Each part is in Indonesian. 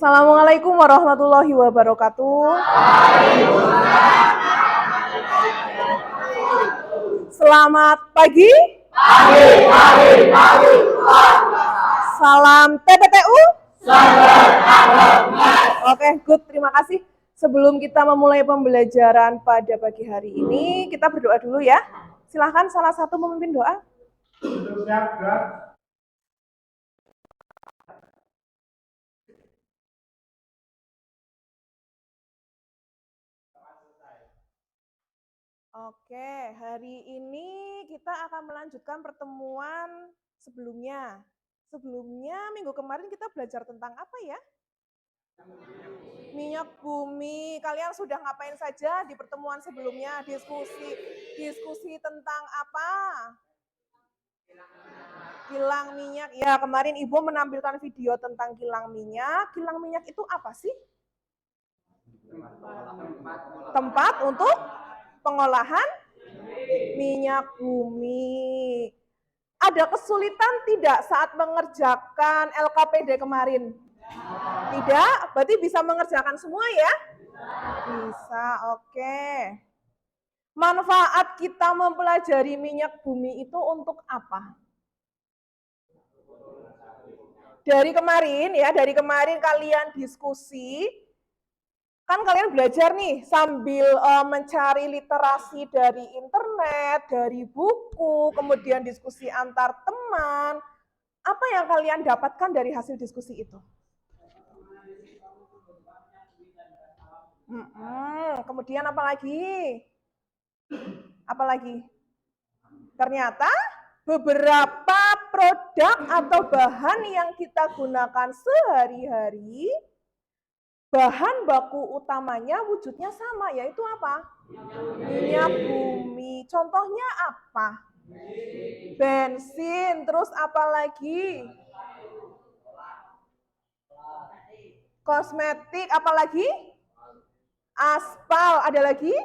Assalamualaikum warahmatullahi wabarakatuh. Selamat pagi. Salam TPTU. Oke, good. Terima kasih. Sebelum kita memulai pembelajaran pada pagi hari ini, kita berdoa dulu ya. Silahkan salah satu memimpin doa. Oke, hari ini kita akan melanjutkan pertemuan sebelumnya. Sebelumnya, minggu kemarin kita belajar tentang apa ya? Minyak bumi. Kalian sudah ngapain saja di pertemuan sebelumnya? Diskusi tentang apa? Kilang minyak. Ya, kemarin Ibu menampilkan video tentang kilang minyak. Kilang minyak itu apa sih? Tempat untuk pengolahan minyak bumi. Ada kesulitan tidak saat mengerjakan LKPD kemarin? Tidak? Berarti bisa mengerjakan semua ya? Bisa, oke. Manfaat kita mempelajari minyak bumi itu untuk apa? Dari kemarin kalian diskusi, kan kalian belajar nih sambil mencari literasi dari internet, dari buku, kemudian diskusi antar teman. Apa yang kalian dapatkan dari hasil diskusi itu? Kemudian apa lagi? Apa lagi? Ternyata beberapa produk atau bahan yang kita gunakan sehari-hari, bahan baku utamanya wujudnya sama, yaitu apa? Minyak bumi. Contohnya apa? Bensin, terus apa lagi? Kosmetik, apa lagi? Aspal, ada lagi?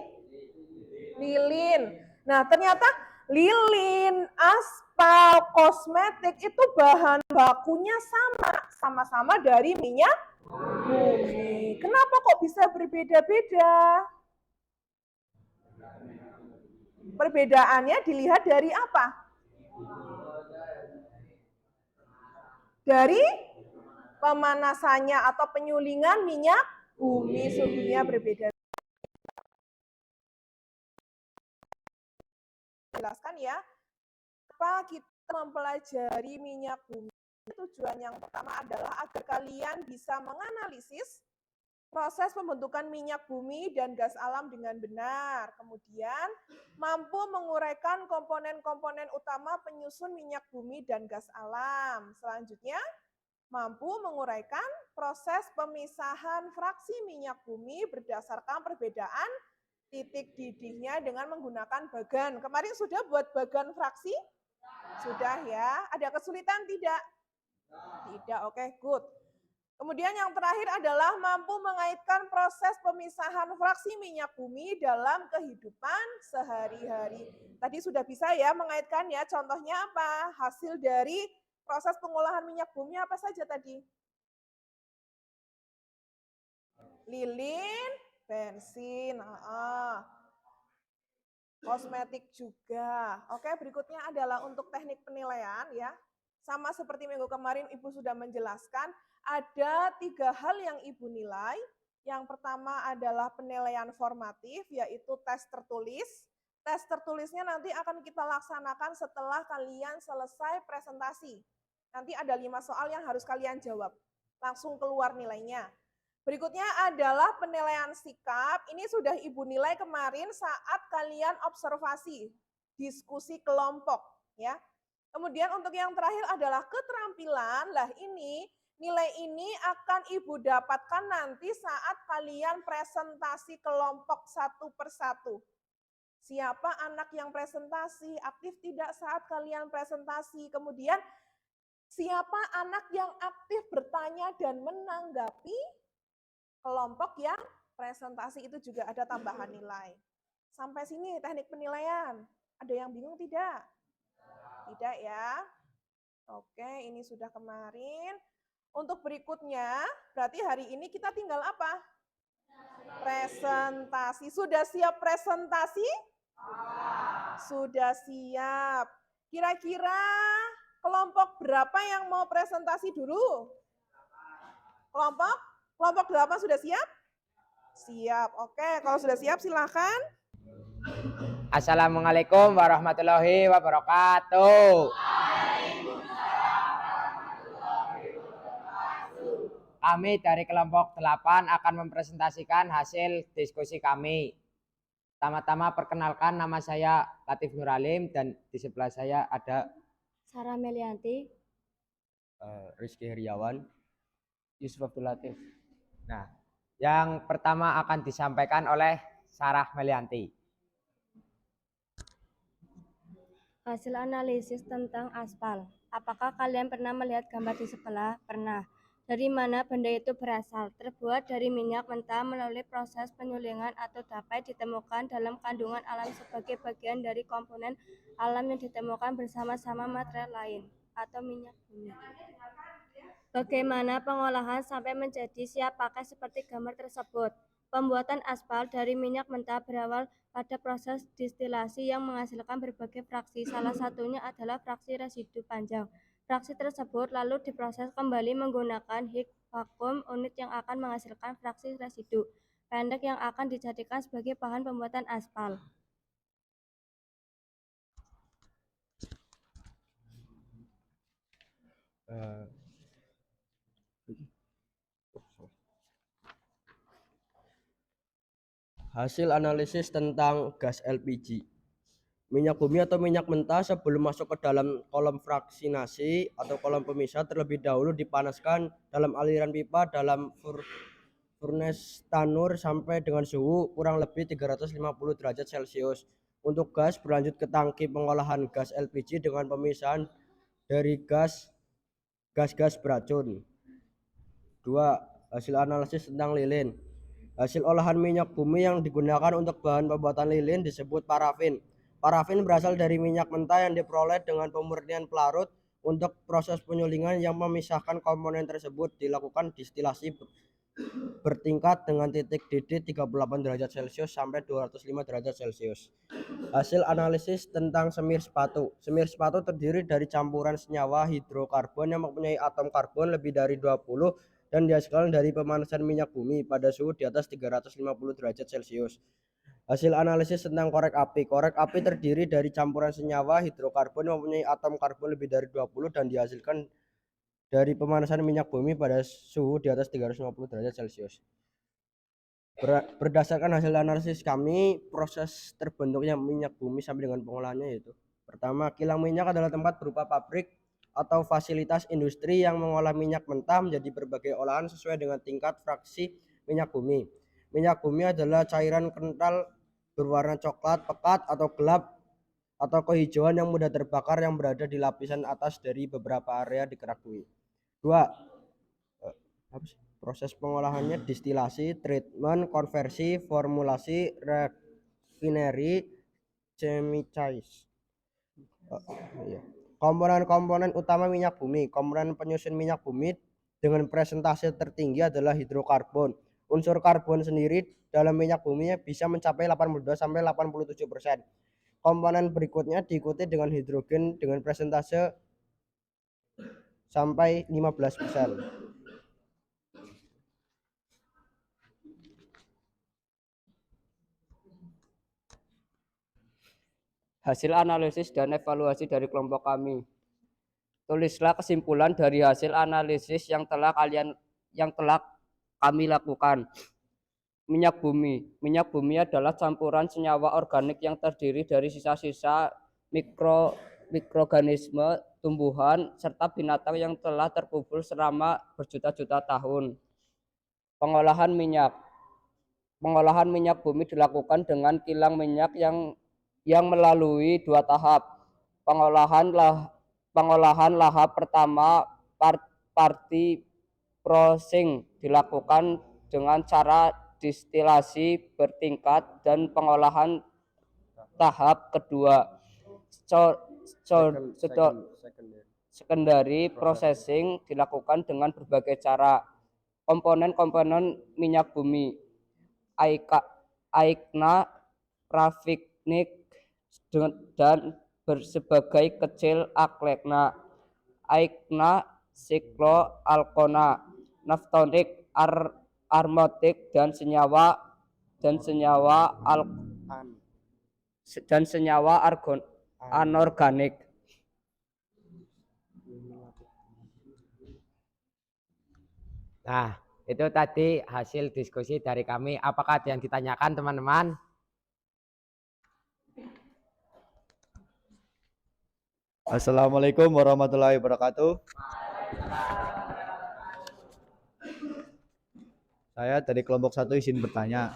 Lilin. Nah, ternyata lilin, aspal, kosmetik itu bahan bakunya sama-sama dari minyak bumi. Kenapa kok bisa berbeda-beda? Perbedaannya dilihat dari apa? Dari pemanasannya atau penyulingan minyak bumi, suhunya berbeda. Jelaskan ya, apa kita mempelajari minyak bumi? Tujuan yang pertama adalah agar kalian bisa menganalisis proses pembentukan minyak bumi dan gas alam dengan benar. Kemudian mampu menguraikan komponen-komponen utama penyusun minyak bumi dan gas alam. Selanjutnya, mampu menguraikan proses pemisahan fraksi minyak bumi berdasarkan perbedaan titik didihnya dengan menggunakan bagan. Kemarin sudah buat bagan fraksi? Sudah ya. Ada kesulitan tidak? Tidak, oke, good. Kemudian yang terakhir adalah mampu mengaitkan proses pemisahan fraksi minyak bumi dalam kehidupan sehari-hari. Tadi sudah bisa ya mengaitkan ya, contohnya apa? Hasil dari proses pengolahan minyak bumi apa saja tadi? Lilin, bensin, kosmetik juga. Oke, berikutnya adalah untuk teknik penilaian ya. Sama seperti minggu kemarin Ibu sudah menjelaskan, ada 3 hal yang Ibu nilai. Yang pertama adalah penilaian formatif, yaitu tes tertulis. Tes tertulisnya nanti akan kita laksanakan setelah kalian selesai presentasi. Nanti ada 5 soal yang harus kalian jawab. Langsung keluar nilainya. Berikutnya adalah penilaian sikap. Ini sudah Ibu nilai kemarin saat kalian observasi, diskusi kelompok, ya. Kemudian untuk yang terakhir adalah keterampilan. Lah ini, nilai ini akan Ibu dapatkan nanti saat kalian presentasi kelompok satu persatu. Siapa anak yang presentasi, aktif tidak saat kalian presentasi. Kemudian siapa anak yang aktif bertanya dan menanggapi kelompok yang presentasi, itu juga ada tambahan nilai. Sampai sini teknik penilaian. Ada yang bingung tidak? Tidak ya? Oke, ini sudah kemarin. Untuk berikutnya, berarti hari ini kita tinggal apa? Presentasi. Sudah siap presentasi? Sudah siap. Kira-kira kelompok berapa yang mau presentasi dulu? Kelompok 8 sudah siap? Siap. Oke, kalau sudah siap silakan. Assalamualaikum warahmatullahi wabarakatuh. Kami dari kelompok 8 akan mempresentasikan hasil diskusi kami. Tama-tama perkenalkan, nama saya Latif Nuralim dan di sebelah saya ada Sarah Melianti, Rizky Heriawan, Yusuf Abdul Latif. Nah, yang pertama akan disampaikan oleh Sarah Melianti. hasil analisis tentang aspal. Apakah kalian pernah melihat gambar di sebelah? Pernah. Dari mana benda itu berasal? Terbuat dari minyak mentah melalui proses penyulingan atau dapat ditemukan dalam kandungan alam sebagai bagian dari komponen alam yang ditemukan bersama-sama material lain atau minyak bumi. Bagaimana pengolahan sampai menjadi siap pakai seperti gambar tersebut? Pembuatan aspal dari minyak mentah berawal pada proses distilasi yang menghasilkan berbagai fraksi. Salah satunya adalah fraksi residu panjang. Fraksi tersebut lalu diproses kembali menggunakan heat vacuum unit yang akan menghasilkan fraksi residu pendek yang akan dijadikan sebagai bahan pembuatan aspal. Hasil analisis tentang gas LPG. Minyak bumi atau minyak mentah sebelum masuk ke dalam kolom fraksinasi atau kolom pemisah terlebih dahulu dipanaskan dalam aliran pipa dalam furnace tanur sampai dengan suhu kurang lebih 350 derajat Celcius. Untuk gas berlanjut ke tangki pengolahan gas LPG dengan pemisahan dari gas-gas beracun. 2. Hasil analisis tentang lilin. Hasil olahan minyak bumi yang digunakan untuk bahan pembuatan lilin disebut parafin. Parafin berasal dari minyak mentah yang diperoleh dengan pemurnian pelarut. Untuk proses penyulingan yang memisahkan komponen tersebut dilakukan distilasi bertingkat dengan titik didih 38 derajat Celcius sampai 205 derajat Celcius. Hasil analisis tentang semir sepatu. Semir sepatu terdiri dari campuran senyawa hidrokarbon yang mempunyai atom karbon lebih dari 20 dan dihasilkan dari pemanasan minyak bumi pada suhu di atas 350 derajat Celcius. Hasil analisis tentang korek api. Korek api terdiri dari campuran senyawa hidrokarbon yang mempunyai atom karbon lebih dari 20 dan dihasilkan dari pemanasan minyak bumi pada suhu di atas 350 derajat Celcius. Berdasarkan hasil analisis kami, proses terbentuknya minyak bumi sampai dengan pengolahannya yaitu: pertama, kilang minyak adalah tempat berupa pabrik atau fasilitas industri yang mengolah minyak mentah menjadi berbagai olahan sesuai dengan tingkat fraksi minyak bumi. Minyak bumi adalah cairan kental berwarna coklat pekat atau gelap atau kehijauan yang mudah terbakar yang berada di lapisan atas dari beberapa area di kerak bumi. 2. Proses pengolahannya distilasi, treatment, konversi, formulasi, refinery, chemicals. Komponen-komponen utama minyak bumi. Komponen penyusun minyak bumi dengan presentase tertinggi adalah hidrokarbon. Unsur karbon sendiri dalam minyak bumi bisa mencapai 82-87%. Komponen berikutnya diikuti dengan hidrogen dengan presentase sampai 15%. Hasil analisis dan evaluasi dari kelompok kami. Tulislah kesimpulan dari hasil analisis yang telah kami lakukan. Minyak bumi. Minyak bumi adalah campuran senyawa organik yang terdiri dari sisa-sisa mikroorganisme, tumbuhan, serta binatang yang telah terkubur selama berjuta-juta tahun. Pengolahan minyak. Pengolahan minyak bumi dilakukan dengan kilang minyak yang melalui 2 tahap. Pengolahan lahap pertama party processing dilakukan dengan cara distilasi bertingkat, dan pengolahan tahap kedua Secondary processing dilakukan dengan berbagai cara. Komponen-komponen minyak bumi, aikna, rafiknik, dan sebagai kecil aklekna, aikna, sikloalkona, naftonik, armotik, dan senyawa anorganik. Nah, itu tadi hasil diskusi dari kami. Apakah ada yang ditanyakan, teman-teman? Assalamualaikum warahmatullahi wabarakatuh. Saya dari kelompok 1 izin bertanya.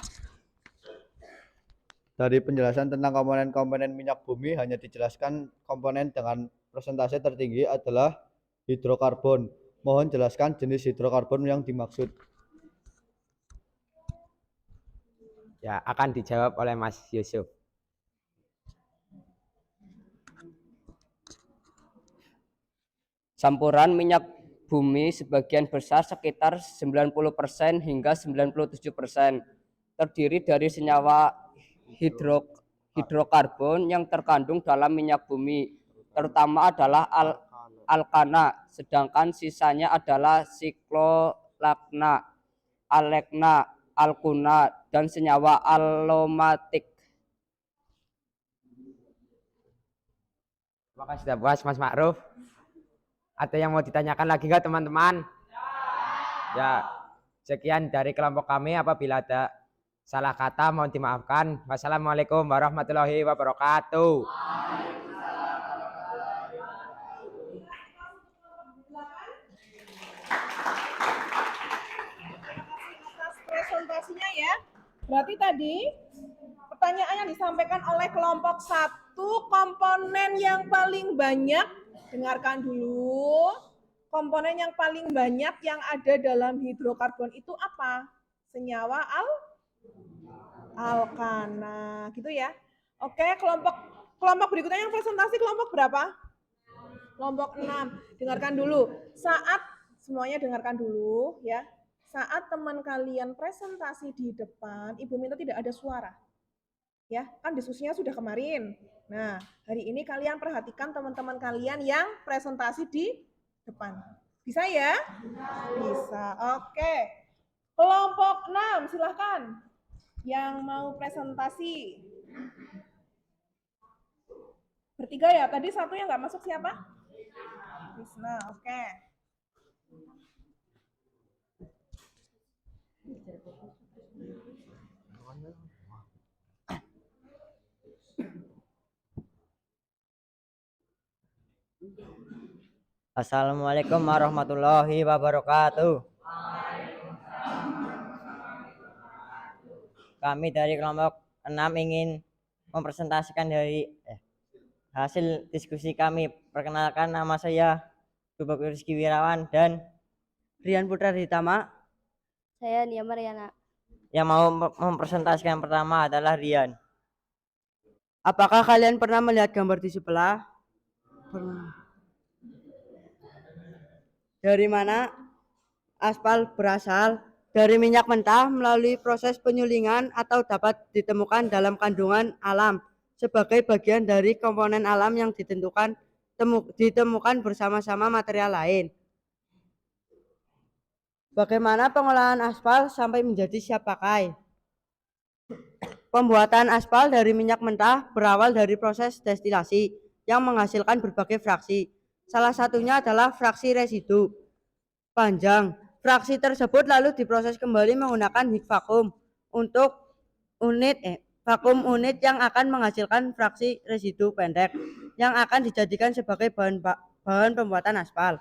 Dari penjelasan tentang komponen-komponen minyak bumi hanya dijelaskan komponen dengan persentase tertinggi adalah hidrokarbon. Mohon jelaskan jenis hidrokarbon yang dimaksud. Ya, akan dijawab oleh Mas Yusuf. Campuran minyak bumi sebagian besar sekitar 90% hingga 97% terdiri dari senyawa hidrokarbon yang terkandung dalam minyak bumi, terutama adalah alkana, sedangkan sisanya adalah siklolakna, alekna, alkuna, dan senyawa aromatik. Terima kasih sudah puas, Mas Ma'ruf. Ada yang mau ditanyakan lagi nggak, teman-teman? Ya, sekian dari kelompok kami. Apabila ada salah kata mohon dimaafkan. Wassalamualaikum warahmatullahi wabarakatuh. Atas presentasinya ya. Berarti tadi pertanyaan yang disampaikan oleh kelompok 1, komponen yang paling banyak, dengarkan dulu. Komponen yang paling banyak yang ada dalam hidrokarbon itu apa? Senyawa alkana, gitu ya. Oke, kelompok berikutnya yang presentasi kelompok berapa? Kelompok 6. Dengarkan dulu. Semuanya dengarkan dulu ya. Saat teman kalian presentasi di depan, Ibu minta tidak ada suara. Ya, kan diskusinya sudah kemarin. Nah, hari ini kalian perhatikan teman-teman kalian yang presentasi di depan. Bisa ya? Bisa. Oke. Kelompok 6, silahkan. Yang mau presentasi. Bertiga ya? Tadi satu yang nggak masuk siapa? Krisna, oke. Assalamualaikum warahmatullahi wabarakatuh. Kami dari kelompok 6 ingin mempresentasikan hasil diskusi kami. Perkenalkan, nama saya Gubernur Rizky Wirawan dan Rian Putra Ditama. Saya Nia Mariana. Yang mau mempresentasikan pertama adalah Rian. Apakah kalian pernah melihat gambar di sebelah? Dari mana aspal berasal? Dari minyak mentah melalui proses penyulingan atau dapat ditemukan dalam kandungan alam sebagai bagian dari komponen alam yang ditemukan bersama-sama material lain. Bagaimana pengolahan aspal sampai menjadi siap pakai? Pembuatan aspal dari minyak mentah berawal dari proses destilasi yang menghasilkan berbagai fraksi. Salah satunya adalah fraksi residu panjang. Fraksi tersebut lalu diproses kembali menggunakan heat vacuum untuk vakum unit yang akan menghasilkan fraksi residu pendek yang akan dijadikan sebagai bahan pembuatan aspal.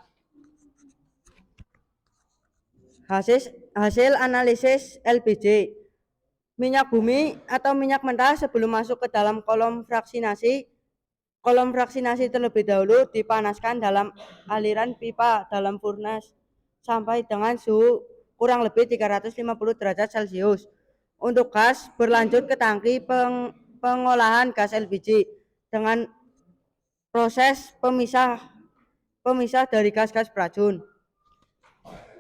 Hasil analisis LPG. Minyak bumi atau minyak mentah sebelum masuk ke dalam kolom fraksinasi terlebih dahulu dipanaskan dalam aliran pipa dalam furnace sampai dengan suhu kurang lebih 350 derajat Celcius. Untuk gas berlanjut ke tangki pengolahan gas LPG dengan proses pemisah pemisah dari gas-gas beracun.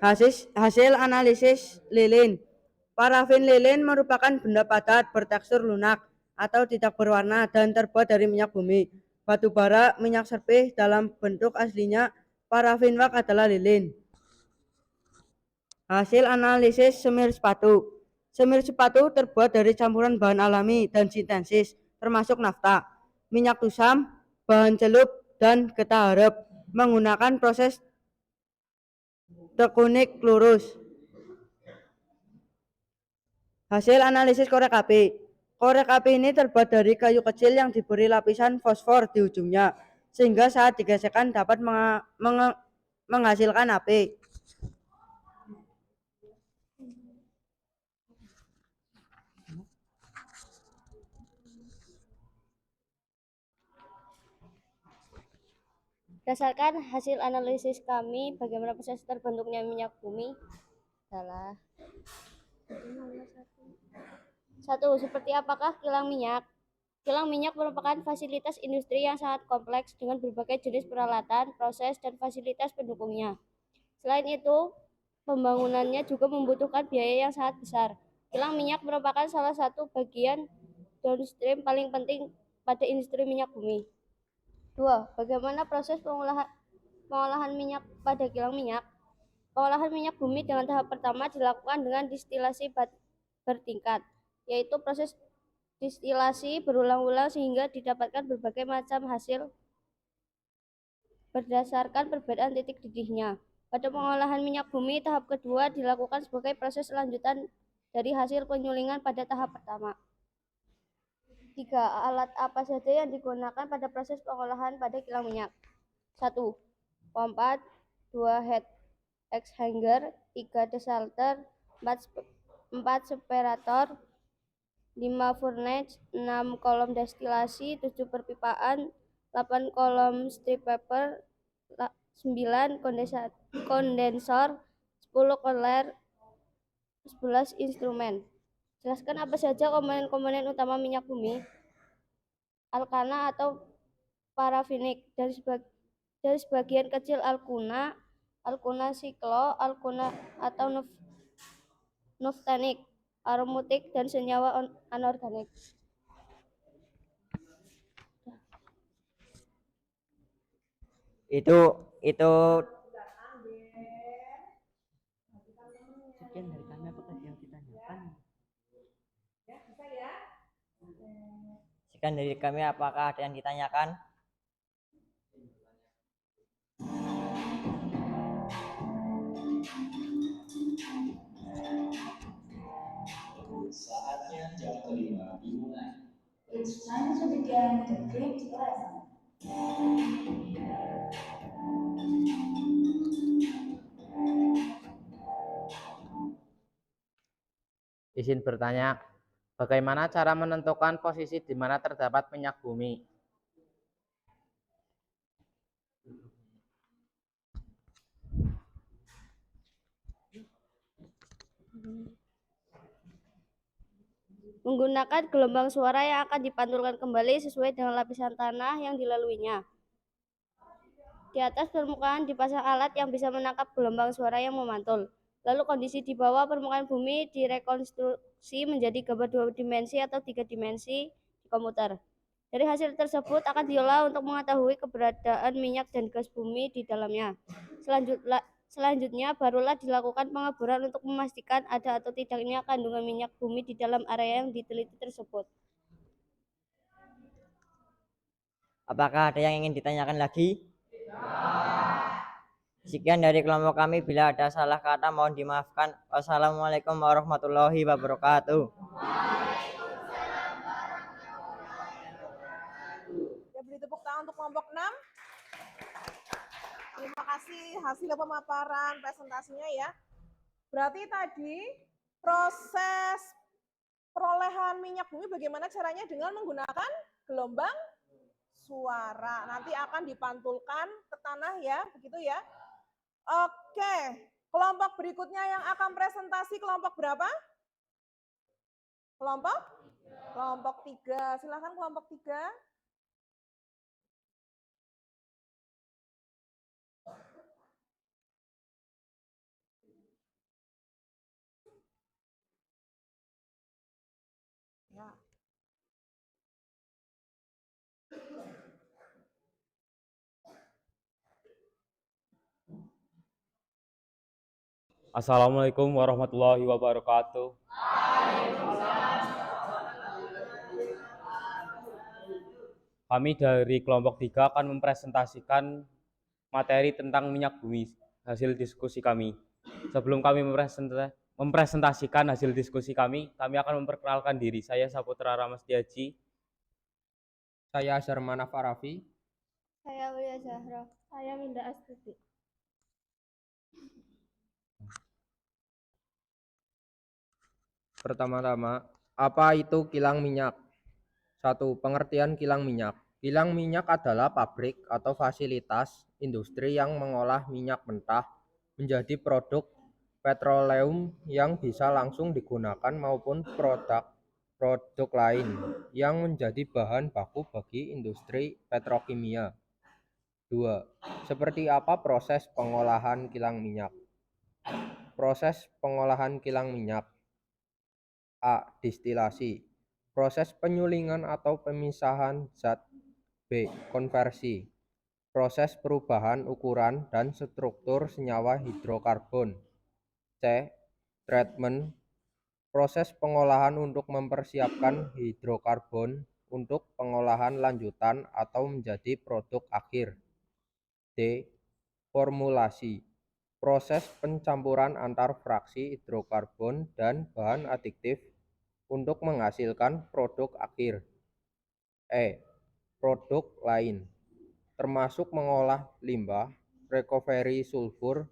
Hasil analisis lilin. Parafin lilin merupakan benda padat bertekstur lunak atau tidak berwarna dan terbuat dari minyak bumi. Batu bara, minyak serpih dalam bentuk aslinya parafin wax adalah lilin. Hasil analisis semir sepatu. Semir sepatu terbuat dari campuran bahan alami dan sintesis, termasuk nafta, minyak tusam, bahan celup, dan getah harep, menggunakan proses tekunik lurus. Hasil analisis korek api. Korek api ini terbuat dari kayu kecil yang diberi lapisan fosfor di ujungnya, sehingga saat digesekkan dapat menghasilkan api. Berdasarkan hasil analisis kami, bagaimana proses terbentuknya minyak bumi adalah satu, seperti apakah kilang minyak? Kilang minyak merupakan fasilitas industri yang sangat kompleks dengan berbagai jenis peralatan, proses, dan fasilitas pendukungnya. Selain itu, pembangunannya juga membutuhkan biaya yang sangat besar. Kilang minyak merupakan salah satu bagian downstream paling penting pada industri minyak bumi. 2. Bagaimana proses pengolahan minyak pada kilang minyak? Pengolahan minyak bumi dengan tahap pertama dilakukan dengan distilasi bertingkat, yaitu proses distilasi berulang-ulang sehingga didapatkan berbagai macam hasil berdasarkan perbedaan titik didihnya. Pada pengolahan minyak bumi, tahap kedua dilakukan sebagai proses lanjutan dari hasil penyulingan pada tahap pertama. 3. Alat apa saja yang digunakan pada proses pengolahan pada kilang minyak? 1. Pompa, 2. head exchanger, 3. desalter, 4. separator, 5. furnace, 6. kolom destilasi, 7. perpipaan, 8. kolom strip paper, 9. kondensor, 10. konler, 11. instrumen. Jelaskan apa saja komponen-komponen utama minyak bumi. Alkana atau parafinik, dari sebagian kecil alkuna siklo, alkuna atau naftanik, aromatik, dan senyawa anorganik. Itu Sekian dari kami, apakah yang ditanyakan? sekian dari kami, apakah ada yang ditanyakan? Saatnya jam kelima dimulai. It's time to begin the fifth lesson. Izin bertanya, bagaimana cara menentukan posisi di mana terdapat minyak bumi? Menggunakan gelombang suara yang akan dipantulkan kembali sesuai dengan lapisan tanah yang dilaluinya. Di atas permukaan dipasang alat yang bisa menangkap gelombang suara yang memantul. Lalu kondisi di bawah permukaan bumi direkonstruksi menjadi gambar 2 dimensi atau 3 dimensi di komputer. Dari hasil tersebut akan diolah untuk mengetahui keberadaan minyak dan gas bumi di dalamnya. Selanjutnya barulah dilakukan pengeboran untuk memastikan ada atau tidaknya kandungan minyak bumi di dalam area yang diteliti tersebut. Apakah ada yang ingin ditanyakan lagi? Sekian dari kelompok kami, bila ada salah kata mohon dimaafkan. Wassalamualaikum warahmatullahi wabarakatuh. Ya, beri tepuk tangan untuk kelompok 6. Terima kasih hasil pemaparan presentasinya ya. Berarti tadi proses perolehan minyak bumi bagaimana caranya dengan menggunakan gelombang suara. Nanti akan dipantulkan ke tanah ya, begitu ya. Oke, kelompok berikutnya yang akan presentasi kelompok berapa? Kelompok 3. Silakan kelompok 3. Ya. Assalamualaikum warahmatullahi wabarakatuh. Kami dari kelompok 3 akan mempresentasikan materi tentang minyak bumi, hasil diskusi kami. Sebelum kami mempresentasikan hasil diskusi kami akan memperkenalkan diri. Saya Saputra Ramasdiaji. Saya Sharmana Farafi. Saya Ulia Zahra. Saya Minda Astuti. Pertama-tama, apa itu kilang minyak? 1. Pengertian kilang minyak. Kilang minyak adalah pabrik atau fasilitas industri yang mengolah minyak mentah menjadi produk petroleum yang bisa langsung digunakan maupun produk lain yang menjadi bahan baku bagi industri petrokimia. 2. Seperti apa proses pengolahan kilang minyak? Proses pengolahan kilang minyak. A. Distilasi. Proses penyulingan atau pemisahan zat. B. Konversi. Proses perubahan ukuran dan struktur senyawa hidrokarbon. C. Treatment. Proses pengolahan untuk mempersiapkan hidrokarbon untuk pengolahan lanjutan atau menjadi produk akhir. D. Formulasi. Proses pencampuran antar fraksi hidrokarbon dan bahan adiktif untuk menghasilkan produk akhir. E. Produk lain, termasuk mengolah limbah, recovery sulfur,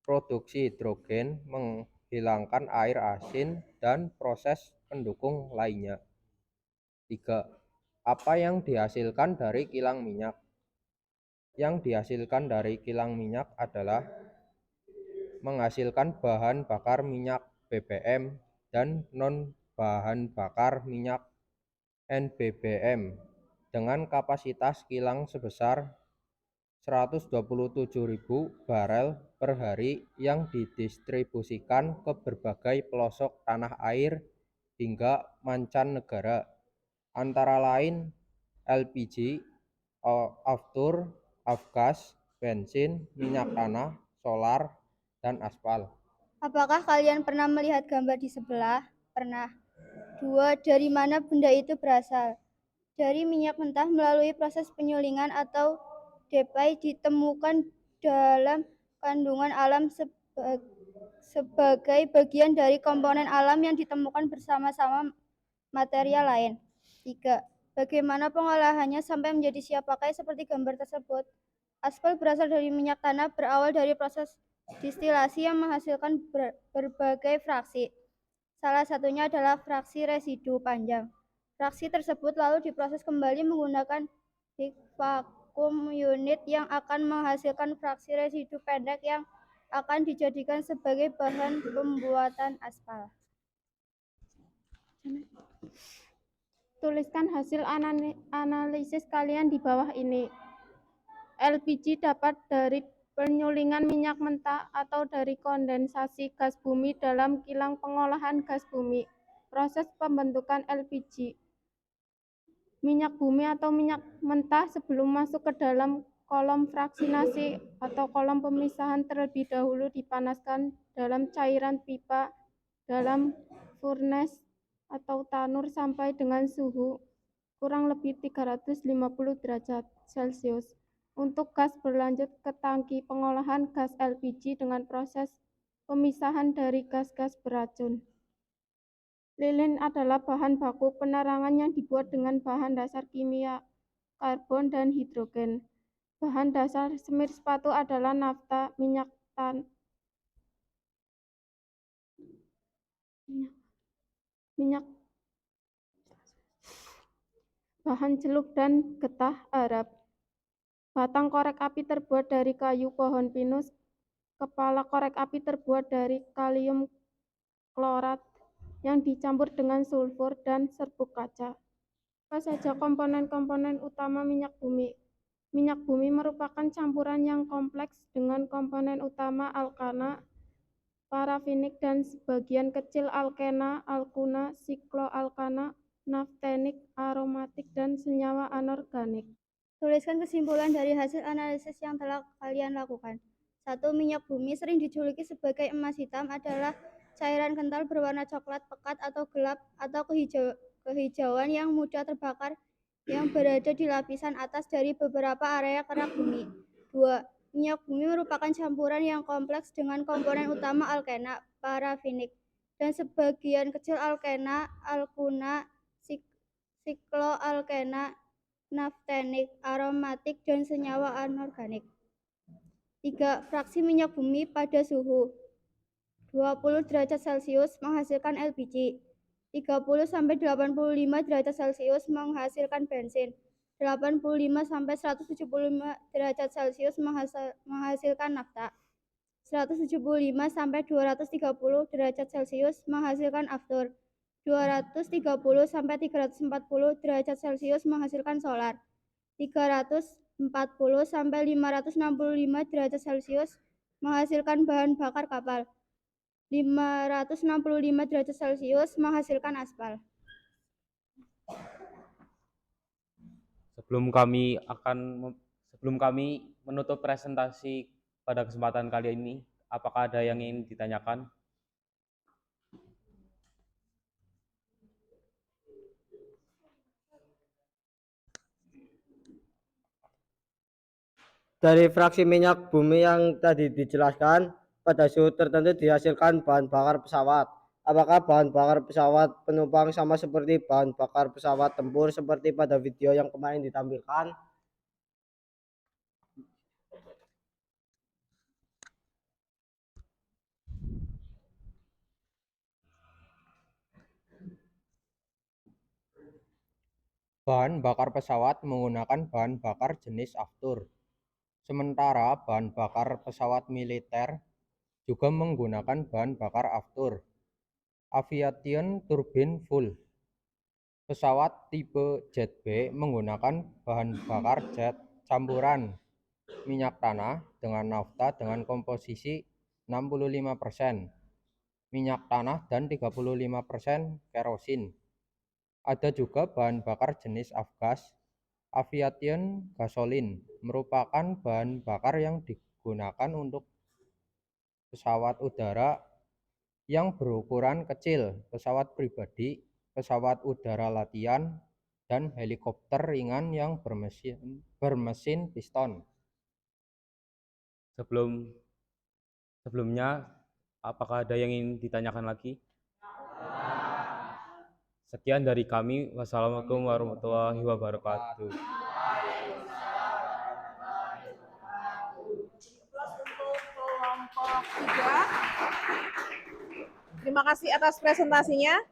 produksi hidrogen, menghilangkan air asin, dan proses pendukung lainnya. 3. Apa yang dihasilkan dari kilang minyak? Yang dihasilkan dari kilang minyak adalah menghasilkan bahan bakar minyak BBM dan non-bahan bakar minyak NBBM dengan kapasitas kilang sebesar 127.000 barel per hari yang didistribusikan ke berbagai pelosok tanah air hingga mancanegara, antara lain LPG, aftur, afgas, bensin, minyak tanah, solar, dan aspal. Apakah kalian pernah melihat gambar di sebelah? Pernah. 2. Dari mana benda itu berasal? Dari minyak mentah melalui proses penyulingan atau depai ditemukan dalam kandungan alam sebagai bagian dari komponen alam yang ditemukan bersama-sama material lain. 3. Bagaimana pengolahannya sampai menjadi siap pakai seperti gambar tersebut? Aspal berasal dari minyak tanah, berawal dari proses distilasi yang menghasilkan berbagai fraksi. Salah satunya adalah fraksi residu panjang. Fraksi tersebut lalu diproses kembali menggunakan big vacuum unit yang akan menghasilkan fraksi residu pendek yang akan dijadikan sebagai bahan pembuatan aspal. Tuliskan hasil analisis kalian di bawah ini. LPG dapat dari penyulingan minyak mentah atau dari kondensasi gas bumi dalam kilang pengolahan gas bumi. Proses pembentukan LPG. Minyak bumi atau minyak mentah sebelum masuk ke dalam kolom fraksinasi atau kolom pemisahan terlebih dahulu dipanaskan dalam cairan pipa dalam furnace atau tanur sampai dengan suhu kurang lebih 350 derajat Celcius. Untuk gas berlanjut ke tangki pengolahan gas LPG dengan proses pemisahan dari gas-gas beracun. Lilin adalah bahan baku penerangan yang dibuat dengan bahan dasar kimia karbon dan hidrogen. Bahan dasar semir sepatu adalah nafta, bahan celuk dan getah Arab. Batang korek api terbuat dari kayu pohon pinus. Kepala korek api terbuat dari kalium klorat yang dicampur dengan sulfur dan serbuk kaca. Apa saja komponen-komponen utama minyak bumi? Minyak bumi merupakan campuran yang kompleks dengan komponen utama alkana, parafinik, dan sebagian kecil alkena, alkuna, sikloalkana, anorganik. Tuliskan kesimpulan dari hasil analisis yang telah kalian lakukan. 1. Minyak bumi sering dijuluki sebagai emas hitam adalah cairan kental berwarna coklat pekat atau gelap atau kehijauan yang mudah terbakar yang berada di lapisan atas dari beberapa area kerak bumi. 2. Minyak bumi merupakan campuran yang kompleks dengan komponen utama alkena, parafinik, dan sebagian kecil alkena, alkuna, sikloalkena, naftenik, aromatik, dan senyawa anorganik. 3. Fraksi minyak bumi pada suhu 20 derajat Celcius menghasilkan LPG, 30-85 derajat Celcius menghasilkan bensin, 85-175 derajat Celcius menghasilkan nafta, 175-230 derajat Celcius menghasilkan aftur, 230-340 derajat Celcius menghasilkan solar, 340-565 derajat Celcius menghasilkan bahan bakar kapal, 565 derajat Celcius menghasilkan aspal. Sebelum kami menutup presentasi pada kesempatan kali ini, apakah ada yang ingin ditanyakan? Dari fraksi minyak bumi yang tadi dijelaskan, pada suhu tertentu dihasilkan bahan bakar pesawat. Apakah bahan bakar pesawat penumpang sama seperti bahan bakar pesawat tempur seperti pada video yang kemarin ditampilkan? Bahan bakar pesawat menggunakan bahan bakar jenis aftur. Sementara bahan bakar pesawat militer juga menggunakan bahan bakar aftur. Aviation turbine fuel. Pesawat tipe Jet B menggunakan bahan bakar jet campuran minyak tanah dengan nafta dengan komposisi 65% minyak tanah dan 35% kerosin. Ada juga bahan bakar jenis avgas. Aviation gasoline merupakan bahan bakar yang digunakan untuk pesawat udara yang berukuran kecil, pesawat pribadi, pesawat udara latihan, dan helikopter ringan yang bermesin piston. Sebelumnya, apakah ada yang ingin ditanyakan lagi? Sekian dari kami. Wassalamualaikum warahmatullahi wabarakatuh. Untuk kelompok 3. Terima kasih atas presentasinya.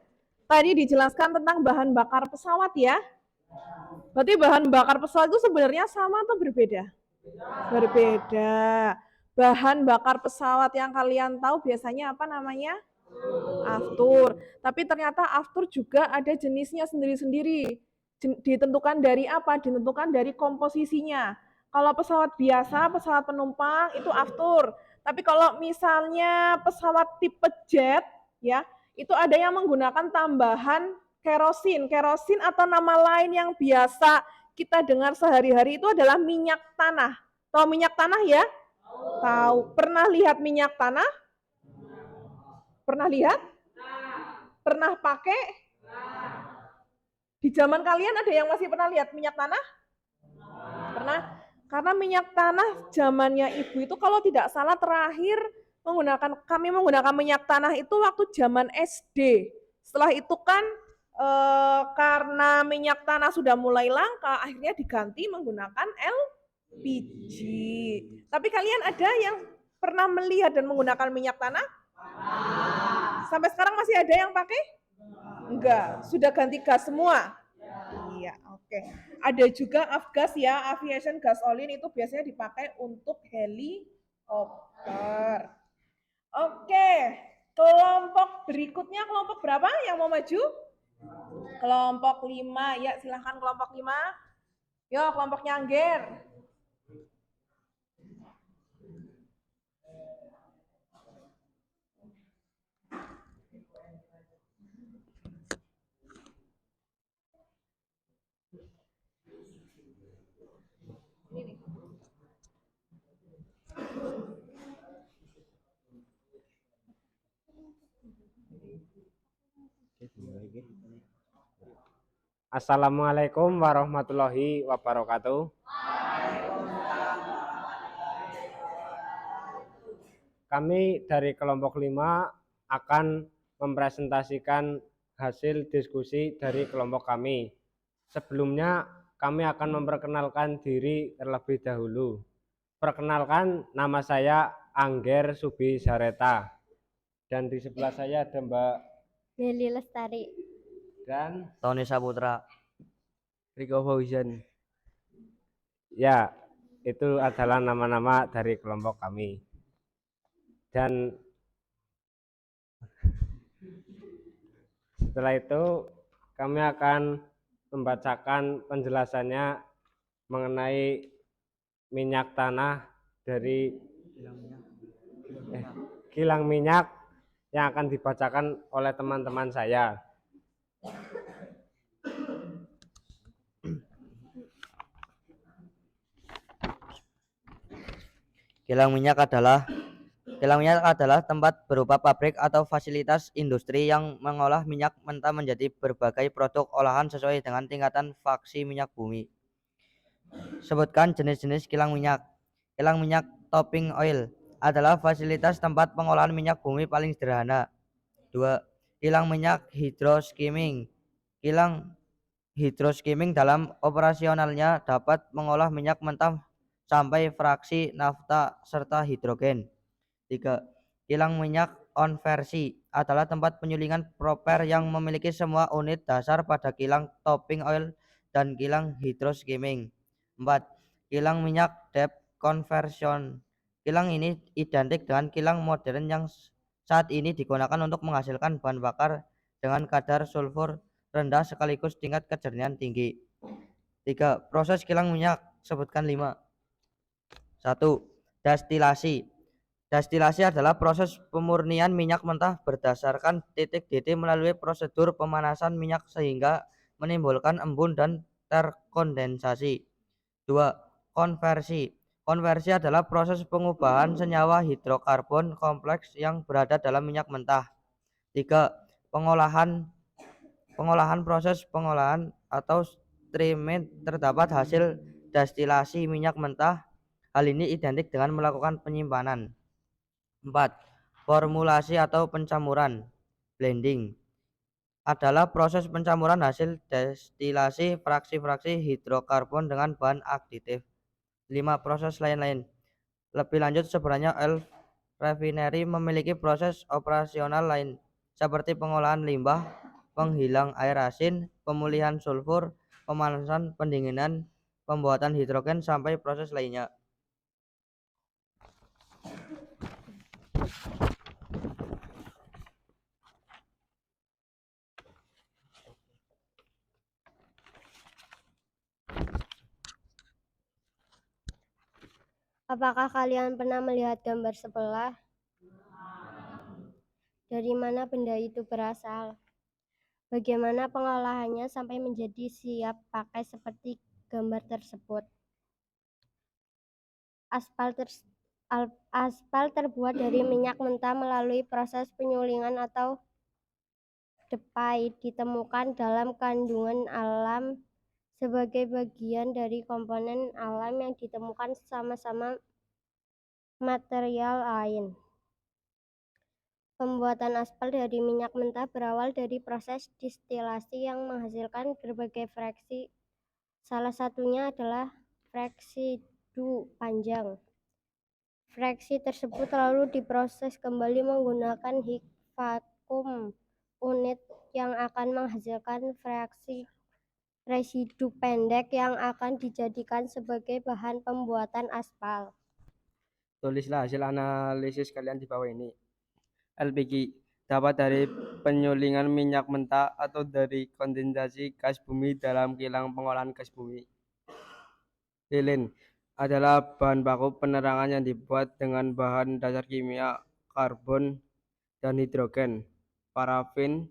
Tadi dijelaskan tentang bahan bakar pesawat ya. Berarti bahan bakar pesawat itu sebenarnya sama atau berbeda? Berbeda. Bahan bakar pesawat yang kalian tahu biasanya apa namanya? Aftur. Tapi ternyata aftur juga ada jenisnya sendiri-sendiri. Ditentukan dari apa? Ditentukan dari komposisinya. Kalau pesawat biasa, pesawat penumpang itu aftur. Tapi kalau misalnya pesawat tipe jet, ya itu ada yang menggunakan tambahan kerosin. Kerosin atau nama lain yang biasa kita dengar sehari-hari itu adalah minyak tanah. Tahu minyak tanah ya? Tahu. Pernah lihat minyak tanah? Pernah lihat? Pernah pakai? Di zaman kalian ada yang masih pernah lihat minyak tanah? Pernah? Karena minyak tanah zamannya ibu itu kalau tidak salah terakhir kami menggunakan minyak tanah itu waktu zaman SD. Setelah itu kan karena minyak tanah sudah mulai langka, akhirnya diganti menggunakan LPG. Tapi kalian ada yang pernah melihat dan menggunakan minyak tanah? Sampai sekarang masih ada yang pakai? Enggak, sudah ganti gas semua? Iya, oke. Ada juga avgas ya, aviation gasoline itu biasanya dipakai untuk helikopter. Oke, kelompok berikutnya kelompok berapa yang mau maju? Kelompok 5, ya silahkan kelompok 5. Yo, kelompoknya Angger. Assalamualaikum warahmatullahi wabarakatuh. Kami dari kelompok 5 akan mempresentasikan hasil diskusi dari kelompok kami. Sebelumnya kami akan memperkenalkan diri terlebih dahulu. Perkenalkan, nama saya Angger Subi Sareta. Dan di sebelah saya ada Mbak Lili Lestari dan Tony Saputra, Riko Fauzan. ya, itu adalah nama-nama dari kelompok kami. Dan setelah itu kami akan membacakan penjelasannya mengenai minyak tanah dari kilang minyak yang akan dibacakan oleh teman-teman saya. Kilang minyak adalah tempat berupa pabrik atau fasilitas industri yang mengolah minyak mentah menjadi berbagai produk olahan sesuai dengan tingkatan fraksi minyak bumi. Sebutkan jenis-jenis kilang minyak. Kilang minyak topping oil adalah fasilitas tempat pengolahan minyak bumi paling sederhana. 2. Kilang minyak hydroskimming. Kilang hydroskimming dalam operasionalnya dapat mengolah minyak mentah sampai fraksi nafta serta hidrogen. 3. Kilang minyak konversi adalah tempat penyulingan proper yang memiliki semua unit dasar pada kilang topping oil dan kilang hydroskimming. 4. Kilang minyak depth conversion. Kilang ini identik dengan kilang modern yang saat ini digunakan untuk menghasilkan bahan bakar dengan kadar sulfur rendah sekaligus tingkat kejernihan tinggi. 3. Proses kilang minyak. Sebutkan 5. 1. Destilasi. Destilasi adalah proses pemurnian minyak mentah berdasarkan titik DT melalui prosedur pemanasan minyak sehingga menimbulkan embun dan terkondensasi. 2. Konversi. Konversi adalah proses pengubahan senyawa hidrokarbon kompleks yang berada dalam minyak mentah. 3. Pengolahan. Proses pengolahan atau treatment terdapat hasil destilasi minyak mentah. Hal ini identik dengan melakukan penyimpanan. 4. Formulasi atau pencamuran blending adalah proses pencampuran hasil destilasi fraksi-fraksi hidrokarbon dengan bahan aditif. 5. Proses lain-lain. Lebih lanjut, sebenarnya oil refinery memiliki proses operasional lain seperti pengolahan limbah, penghilang air asin, pemulihan sulfur, pemanasan, pendinginan, pembuatan hidrogen sampai proses lainnya. Apakah kalian pernah melihat gambar sebelah? Dari mana benda itu berasal? Bagaimana pengolahannya sampai menjadi siap pakai seperti gambar tersebut? Aspal terbuat dari minyak mentah melalui proses penyulingan atau depai ditemukan dalam kandungan alam sebagai bagian dari komponen alam yang ditemukan sama-sama material lain. Pembuatan aspal dari minyak mentah berawal dari proses distilasi yang menghasilkan berbagai fraksi. Salah satunya adalah fraksi panjang. Fraksi tersebut lalu diproses kembali menggunakan heat vacuum unit yang akan menghasilkan fraksi residu pendek yang akan dijadikan sebagai bahan pembuatan aspal. Tulislah hasil analisis kalian di bawah ini. LPG dapat dari penyulingan minyak mentah atau dari kondensasi gas bumi dalam kilang pengolahan gas bumi. Lilin adalah bahan baku penerangan yang dibuat dengan bahan dasar kimia karbon dan hidrogen. Parafin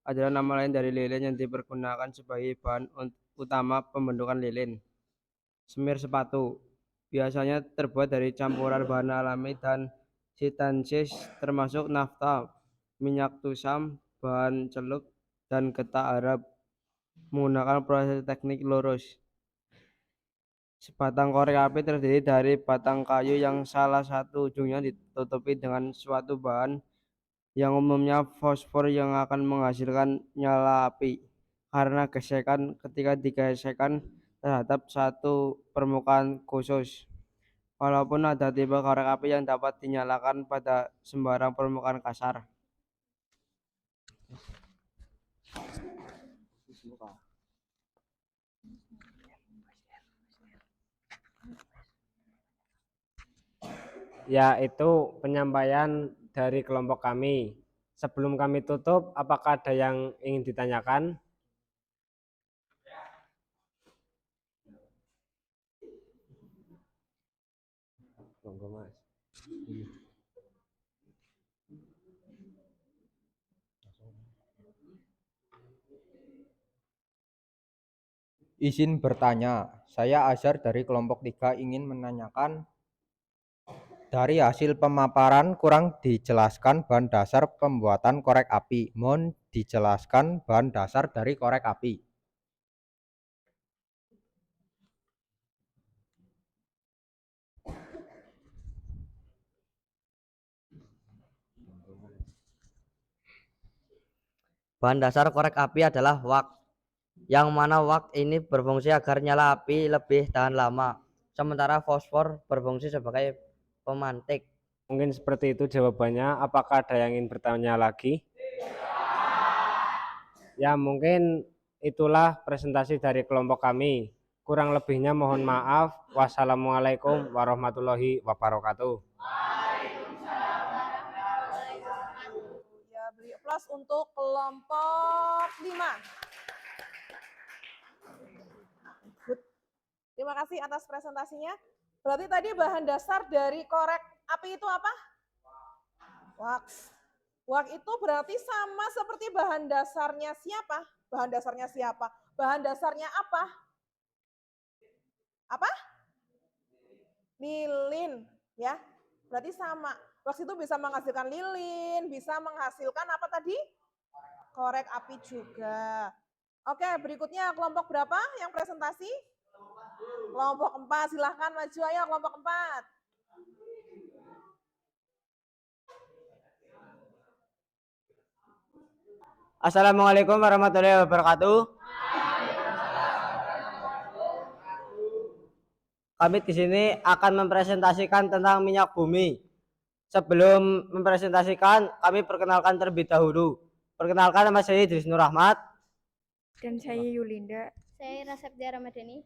adalah nama lain dari lilin yang dipergunakan sebagai bahan utama pembentukan lilin. Semir sepatu biasanya terbuat dari campuran bahan alami dan sintesis termasuk nafta, minyak tusam, bahan celup, dan ketak Arab menggunakan proses teknik lurus. Sebatang korek api terdiri dari batang kayu yang salah satu ujungnya ditutupi dengan suatu bahan yang umumnya fosfor yang akan menghasilkan nyala api karena gesekan ketika digesekkan terhadap satu permukaan khusus. Walaupun ada tipe korek api yang dapat dinyalakan pada sembarang permukaan kasar. Ya, itu penyampaian dari kelompok kami. Sebelum kami tutup, apakah ada yang ingin ditanyakan? Monggo, Mas. Izin bertanya, saya Azhar dari kelompok 3 ingin menanyakan dari hasil pemaparan kurang dijelaskan bahan dasar pembuatan korek api. Mohon dijelaskan bahan dasar dari korek api. Bahan dasar korek api adalah wak, yang mana wak ini berfungsi agar nyala api lebih tahan lama, sementara fosfor berfungsi sebagai pemantik. Mungkin seperti itu jawabannya. Apakah ada yang ingin bertanya lagi? Ya, mungkin itulah presentasi dari kelompok kami. Kurang lebihnya mohon maaf. Wassalamualaikum warahmatullahi wabarakatuh. Ya, beri aplaus untuk kelompok 5. Terima kasih atas presentasinya. Berarti tadi bahan dasar dari korek api itu apa? Wax. Wax itu berarti sama seperti bahan dasarnya siapa? Bahan dasarnya siapa? Bahan dasarnya apa? Apa? Lilin, ya. Berarti sama. Wax itu bisa menghasilkan lilin, bisa menghasilkan apa tadi? Korek api juga. Oke, berikutnya kelompok berapa yang presentasi? Kelompok 4, silahkan maju ayo kelompok 4. Assalamualaikum warahmatullahi wabarakatuh. Kami di sini akan mempresentasikan tentang minyak bumi. Sebelum mempresentasikan, kami perkenalkan terlebih dahulu. Perkenalkan, nama saya Idris Nur Rahmat. Dan saya Yulinda. Saya Raseptia Ramadhani.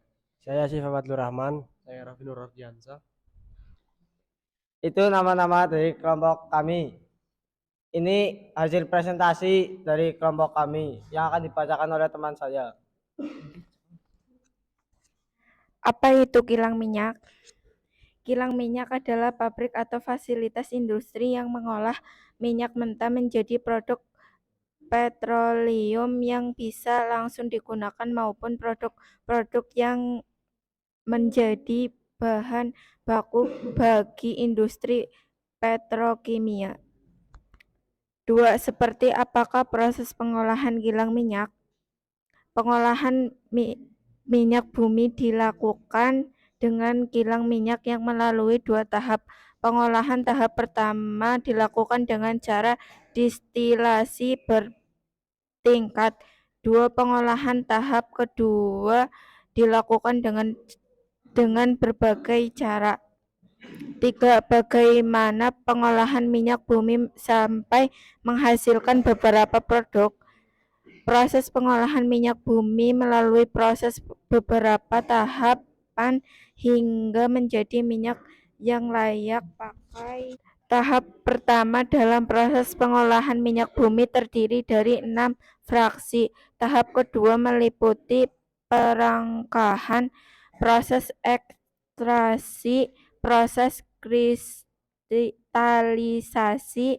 Saya Syifa Fadlur Rahman. Saya Raffi Nur Ardiansa. Itu nama-nama dari kelompok kami. Ini hasil presentasi dari kelompok kami yang akan dibacakan oleh teman saya. Apa itu kilang minyak? Kilang minyak adalah pabrik atau fasilitas industri yang mengolah minyak mentah menjadi produk petroleum yang bisa langsung digunakan maupun produk-produk yang menjadi bahan baku bagi industri petrokimia. 2. Seperti apakah proses pengolahan kilang minyak? Pengolahan minyak bumi dilakukan dengan kilang minyak yang melalui 2 tahap. Pengolahan tahap pertama dilakukan dengan cara distilasi bertingkat. 2. Pengolahan tahap kedua dilakukan dengan berbagai cara. 3. Bagaimana pengolahan minyak bumi sampai menghasilkan beberapa produk? Proses pengolahan minyak bumi melalui proses beberapa tahapan hingga menjadi minyak yang layak pakai. Tahap pertama dalam proses pengolahan minyak bumi terdiri dari 6 fraksi. Tahap kedua meliputi perangkahan, proses ekstraksi, proses kristalisasi,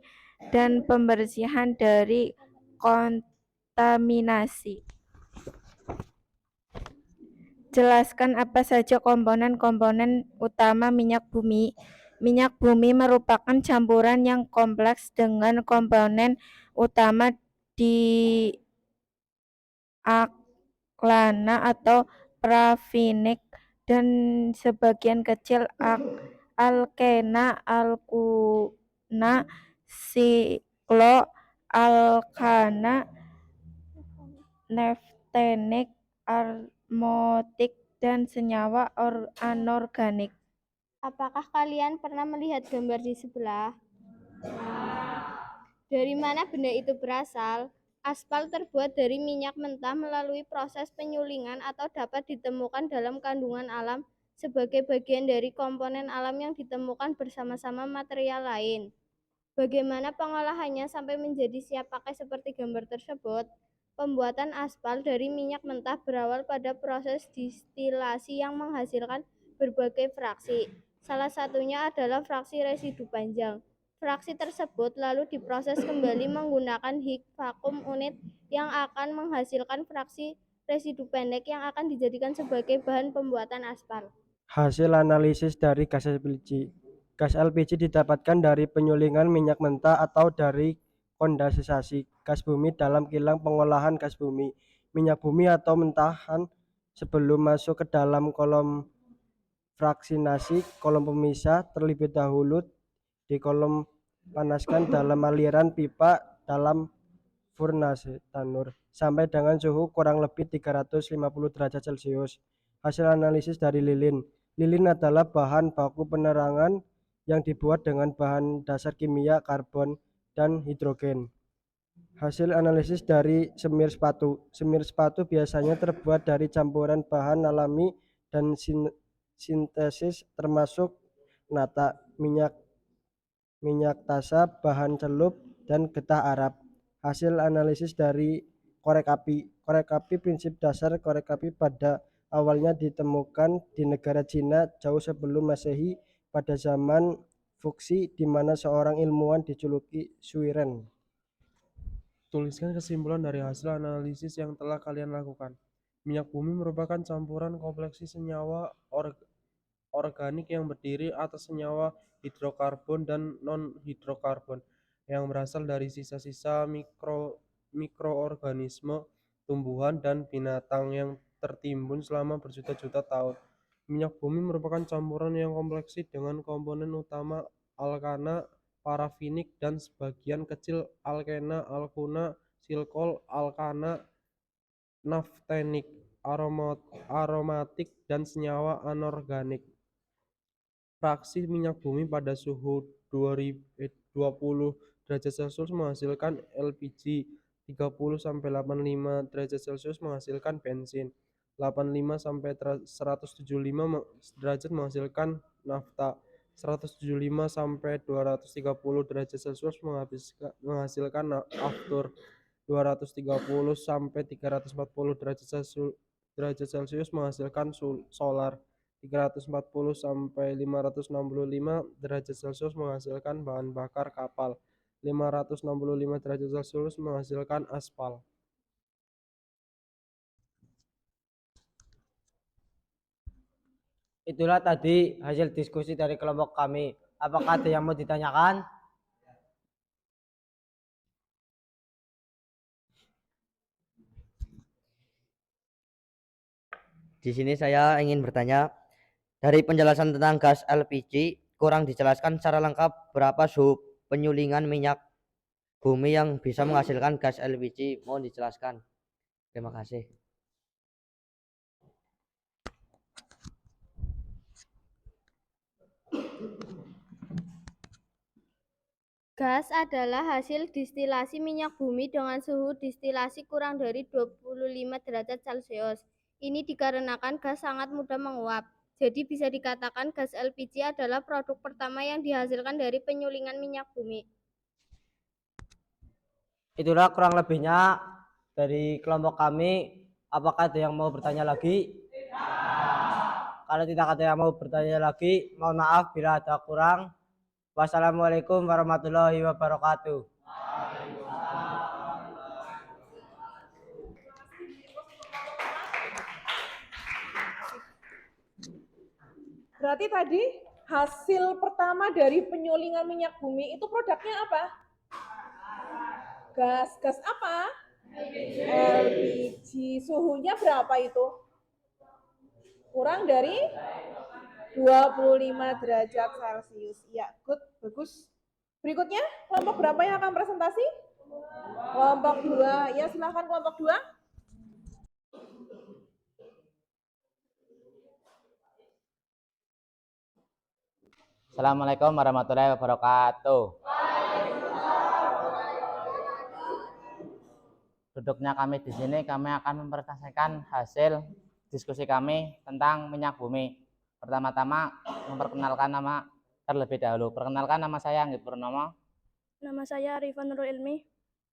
dan pembersihan dari kontaminasi. Jelaskan apa saja komponen-komponen utama minyak bumi. Minyak bumi merupakan campuran yang kompleks dengan komponen utama di alkana atau parafinik, dan sebagian kecil alkena, alkuna, sikloalkana, neftenik, aromatik, dan senyawa anorganik. Apakah kalian pernah melihat gambar di sebelah? Dari mana benda itu berasal? Aspal terbuat dari minyak mentah melalui proses penyulingan atau dapat ditemukan dalam kandungan alam sebagai bagian dari komponen alam yang ditemukan bersama-sama material lain. Bagaimana pengolahannya sampai menjadi siap pakai seperti gambar tersebut? Pembuatan aspal dari minyak mentah berawal pada proses distilasi yang menghasilkan berbagai fraksi. Salah satunya adalah fraksi residu panjang. Fraksi tersebut lalu diproses kembali menggunakan heat vacuum unit yang akan menghasilkan fraksi residu pendek yang akan dijadikan sebagai bahan pembuatan aspal. Hasil analisis dari gas LPG. Gas LPG didapatkan dari penyulingan minyak mentah atau dari kondensasi gas bumi dalam kilang pengolahan gas bumi. Minyak bumi atau mentahan sebelum masuk ke dalam kolom fraksinasi, kolom pemisah terlebih dahulu di kolom panaskan dalam aliran pipa dalam furnace tanur sampai dengan suhu kurang lebih 350 derajat Celcius. Hasil analisis dari lilin. Lilin adalah bahan baku penerangan yang dibuat dengan bahan dasar kimia karbon dan hidrogen. Hasil analisis dari semir sepatu. Semir sepatu biasanya terbuat dari campuran bahan alami dan sintesis termasuk nata, minyak tasa, bahan celup, dan getah Arab. Hasil analisis dari korek api. Korek api, prinsip dasar korek api pada awalnya ditemukan di negara Cina jauh sebelum Masehi pada zaman Fuxi, di mana seorang ilmuwan dijuluki Suiren. Tuliskan kesimpulan dari hasil analisis yang telah kalian lakukan. Minyak bumi merupakan campuran kompleksi senyawa organik yang berdiri atas senyawa hidrokarbon dan non-hidrokarbon yang berasal dari sisa-sisa mikroorganisme, tumbuhan, dan binatang yang tertimbun selama berjuta-juta tahun. Minyak bumi merupakan campuran yang kompleksi dengan komponen utama alkana, parafinik, dan sebagian kecil alkena, alkuna, silkol, alkana, naftenik, aromatik, dan senyawa anorganik. Fraksi minyak bumi pada suhu 20 derajat Celcius menghasilkan LPG, 30-85 derajat Celcius menghasilkan bensin, 85-175 derajat menghasilkan nafta, 175-230 derajat Celcius menghasilkan aftur, 230-340 derajat Celcius menghasilkan solar, 340-565 derajat Celcius menghasilkan bahan bakar kapal, 565 derajat Celcius menghasilkan aspal. Itulah tadi hasil diskusi dari kelompok kami. Apakah ada yang mau ditanyakan? Di sini saya ingin bertanya, dari penjelasan tentang gas LPG, kurang dijelaskan secara lengkap berapa suhu penyulingan minyak bumi yang bisa menghasilkan gas LPG. Mohon dijelaskan. Terima kasih. Gas adalah hasil distilasi minyak bumi dengan suhu distilasi kurang dari 25 derajat Celcius. Ini dikarenakan gas sangat mudah menguap. Jadi bisa dikatakan gas LPG adalah produk pertama yang dihasilkan dari penyulingan minyak bumi. Itulah kurang lebihnya dari kelompok kami. Apakah ada yang mau bertanya lagi? Kalau tidak ada yang mau bertanya lagi, mohon maaf bila ada kurang. Wassalamualaikum warahmatullahi wabarakatuh. Berarti tadi hasil pertama dari penyulingan minyak bumi itu produknya apa? Gas apa? LPG. Suhunya berapa itu? Kurang dari 25 derajat Celcius. Ya, good, bagus. Berikutnya, kelompok berapa yang akan presentasi? Kelompok 2. Ya, silahkan kelompok 2. Assalamualaikum warahmatullahi wabarakatuh. Duduknya kami di sini, kami akan mempresentasikan hasil diskusi kami tentang minyak bumi. Pertama-tama memperkenalkan nama terlebih dahulu. Perkenalkan, nama saya Anggit Purnomo. Nama saya Arifan Nurul Ilmi.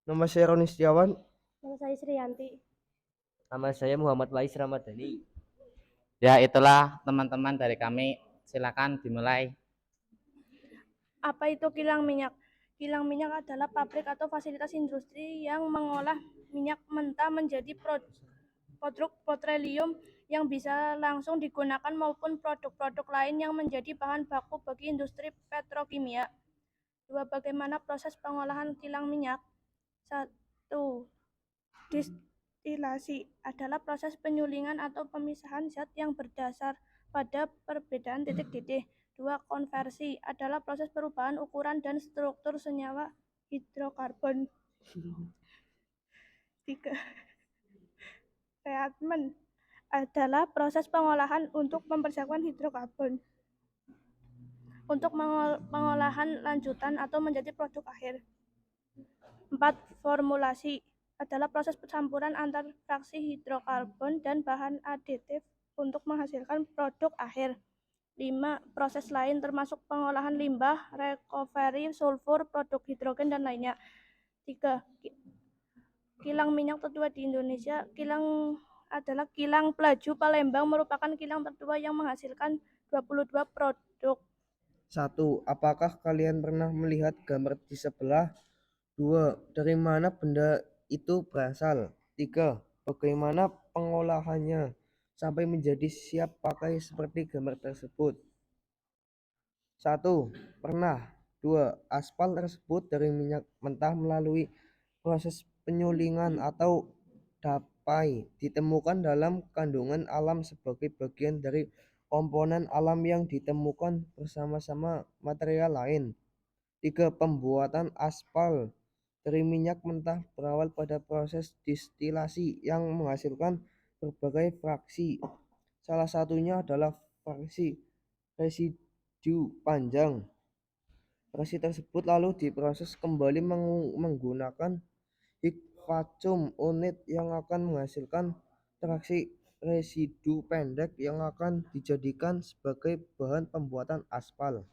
Nama saya Roni Setiawan. Nama saya Sriyanti. Nama saya Muhammad Faiz Ramadhani. Ya, itulah teman-teman dari kami. Silakan dimulai. Apa itu kilang minyak? Kilang minyak adalah pabrik atau fasilitas industri yang mengolah minyak mentah menjadi produk petroleum yang bisa langsung digunakan maupun produk-produk lain yang menjadi bahan baku bagi industri petrokimia. 2. Bagaimana proses pengolahan kilang minyak? 1. Distilasi adalah proses penyulingan atau pemisahan zat yang berdasar pada perbedaan titik-titik. 2. Konversi adalah proses perubahan ukuran dan struktur senyawa hidrokarbon. 3. Treatment adalah proses pengolahan untuk mempersiapkan hidrokarbon untuk pengolahan lanjutan atau menjadi produk akhir. 4. Formulasi adalah proses campuran antar fraksi hidrokarbon dan bahan aditif untuk menghasilkan produk akhir. 5. Proses lain termasuk pengolahan limbah, recovery, sulfur, produk hidrogen, dan lainnya. 3. Kilang minyak tertua di Indonesia. Kilang adalah Kilang Pelaju Palembang, merupakan kilang tertua yang menghasilkan 22 produk. 1. Apakah kalian pernah melihat gambar di sebelah? 2. Dari mana benda itu berasal? 3. Bagaimana pengolahannya sampai menjadi siap pakai seperti gambar tersebut? 1. Pernah. 2. Aspal tersebut dari minyak mentah melalui proses penyulingan atau dapai ditemukan dalam kandungan alam sebagai bagian dari komponen alam yang ditemukan bersama-sama material lain. 3. Pembuatan aspal dari minyak mentah berawal pada proses distilasi yang menghasilkan berbagai fraksi. Salah satunya adalah fraksi residu panjang. Fraksi tersebut lalu diproses kembali menggunakan heat vacuum unit yang akan menghasilkan fraksi residu pendek yang akan dijadikan sebagai bahan pembuatan aspal.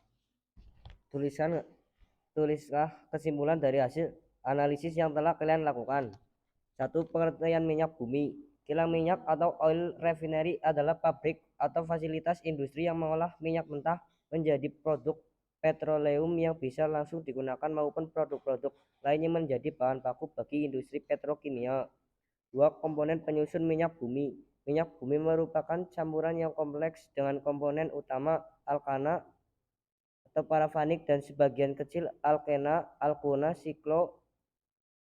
Tulislah kesimpulan dari hasil analisis yang telah kalian lakukan. 1. Pengertian minyak bumi. Kilang minyak atau oil refinery adalah pabrik atau fasilitas industri yang mengolah minyak mentah menjadi produk petroleum yang bisa langsung digunakan maupun produk-produk lainnya menjadi bahan baku bagi industri petrokimia. 2. Komponen penyusun minyak bumi. Minyak bumi merupakan campuran yang kompleks dengan komponen utama alkana atau parafanik dan sebagian kecil alkena, alkona, siklo,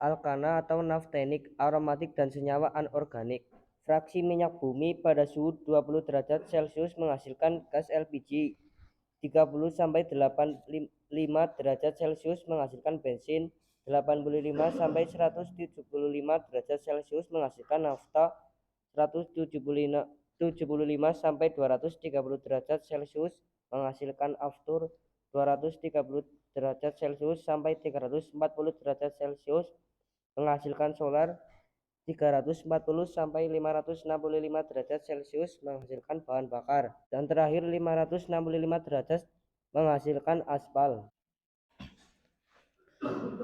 alkana atau naftenik, aromatik, dan senyawa anorganik. Fraksi minyak bumi pada suhu 20 derajat Celcius menghasilkan gas LPG. 30-85 derajat Celcius menghasilkan bensin. 85-175 derajat Celcius menghasilkan nafta. 175-230 derajat Celcius menghasilkan aftur. 230 derajat Celcius sampai 340 derajat Celcius menghasilkan solar. 340 sampai 565 derajat Celcius menghasilkan bahan bakar, dan terakhir 565 derajat menghasilkan aspal.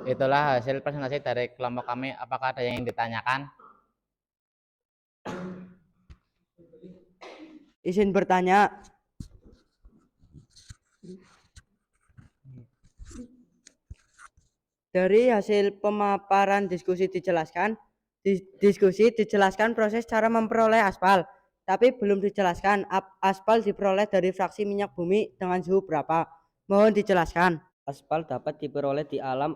Itulah hasil presentasi dari kelompok kami. Apakah ada yang ingin ditanyakan? Izin bertanya. Dari hasil pemaparan diskusi dijelaskan proses cara memperoleh aspal, tapi belum dijelaskan aspal diperoleh dari fraksi minyak bumi dengan suhu berapa. Mohon dijelaskan. Aspal dapat diperoleh di alam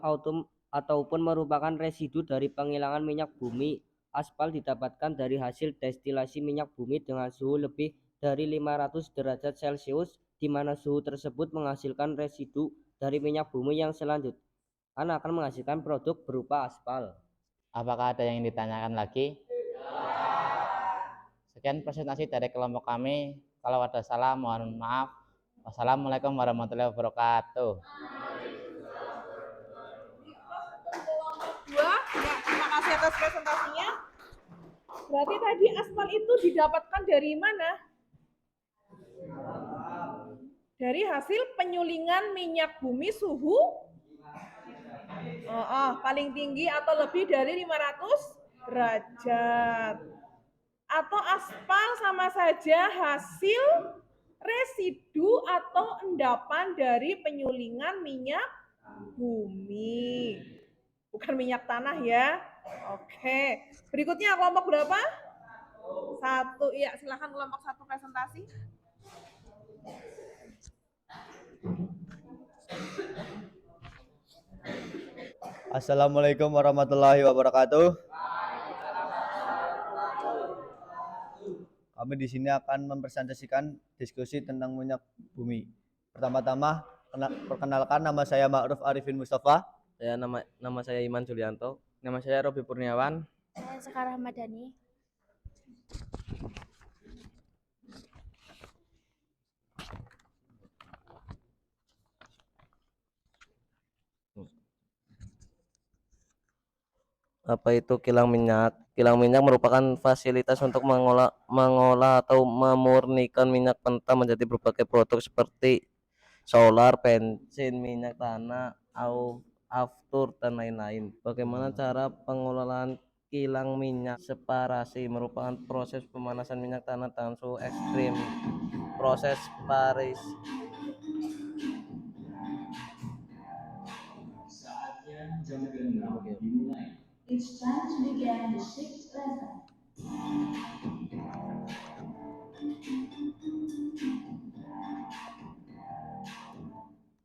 ataupun merupakan residu dari penghilangan minyak bumi. Aspal didapatkan dari hasil destilasi minyak bumi dengan suhu lebih dari 500 derajat Celcius, di mana suhu tersebut menghasilkan residu dari minyak bumi yang selanjutnya akan menghasilkan produk berupa aspal. Apakah ada yang ditanyakan lagi? Sekian presentasi dari kelompok kami. Kalau ada salah mohon maaf. Wassalamualaikum warahmatullahi wabarakatuh. Dua, ya, terima kasih atas presentasinya. Berarti tadi aspal itu didapatkan dari mana? Dari hasil penyulingan minyak bumi suhu paling tinggi atau lebih dari 500 derajat. Atau aspal sama saja hasil residu atau endapan dari penyulingan minyak bumi. Bukan minyak tanah ya. Oke. Berikutnya kelompok berapa? 1. Iya, silakan kelompok 1 presentasi. Assalamualaikum warahmatullahi wabarakatuh. Kami di sini akan mempresentasikan diskusi tentang minyak bumi. Pertama-tama, perkenalkan, nama saya Ma'ruf Arifin Mustafa. Nama saya Iman Julianto. Nama saya Robi Kurniawan. Saya Sekar Ramadhani. Apa itu kilang minyak? Kilang minyak merupakan fasilitas untuk mengolah atau memurnikan minyak mentah menjadi berbagai produk seperti solar, bensin, minyak tanah, aftur, dan lain-lain. Bagaimana cara pengolahan kilang minyak? Separasi merupakan proses pemanasan minyak tanah dengan suhu ekstrim. Proses Saatnya jam ke-6 dimulai. It's time to begin the 6th lesson.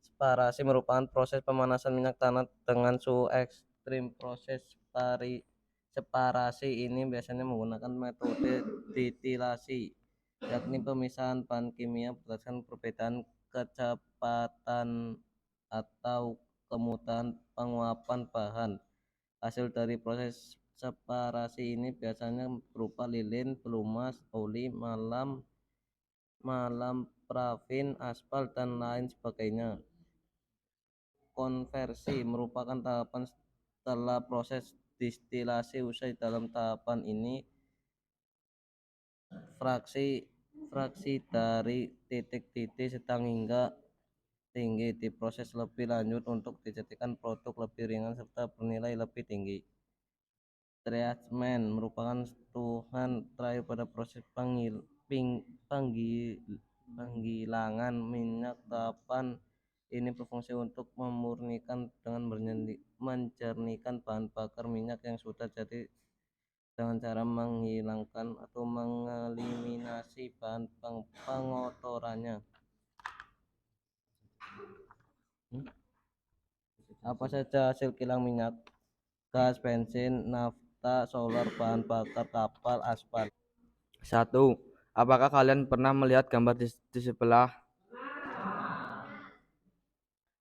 Separasi merupakan proses pemanasan minyak tanah dengan suhu ekstrim. Proses separasi ini biasanya menggunakan metode distilasi, yakni pemisahan bahan kimia berdasarkan perbedaan kecepatan atau kemudahan penguapan bahan. Hasil dari proses separasi ini biasanya berupa lilin, pelumas, oli, malam, parafin, aspal, dan lain sebagainya. Konversi merupakan tahapan setelah proses distilasi usai. Dalam tahapan ini fraksi dari titik-titik sedang hingga tinggi diproses lebih lanjut untuk dijadikan produk lebih ringan serta bernilai lebih tinggi. Treatment merupakan sentuhan terakhir pada proses penggilangan minyak. Tahapan ini berfungsi untuk memurnikan dengan menjernihkan bahan bakar minyak yang sudah jadi dengan cara menghilangkan atau mengeliminasi bahan pengotorannya. Apa saja hasil kilang minyak? Gas, bensin, nafta, solar, bahan bakar kapal, aspal. 1. Apakah kalian pernah melihat gambar di sebelah?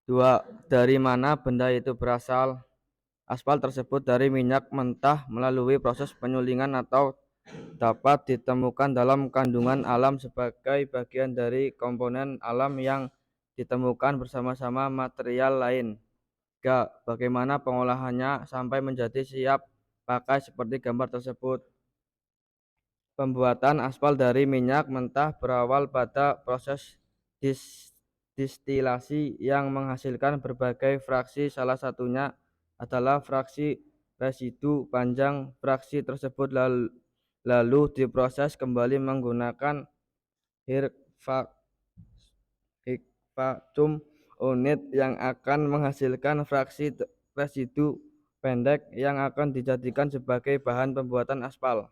2. Dari mana benda itu berasal? Aspal tersebut dari minyak mentah melalui proses penyulingan atau dapat ditemukan dalam kandungan alam sebagai bagian dari komponen alam yang ditemukan bersama-sama material lain. 3. Bagaimana pengolahannya sampai menjadi siap pakai seperti gambar tersebut? Pembuatan aspal dari minyak mentah berawal pada proses distilasi yang menghasilkan berbagai fraksi. Salah satunya adalah fraksi residu panjang. Fraksi tersebut lalu diproses kembali menggunakan vacuum unit yang akan menghasilkan fraksi residu pendek yang akan dijadikan sebagai bahan pembuatan aspal.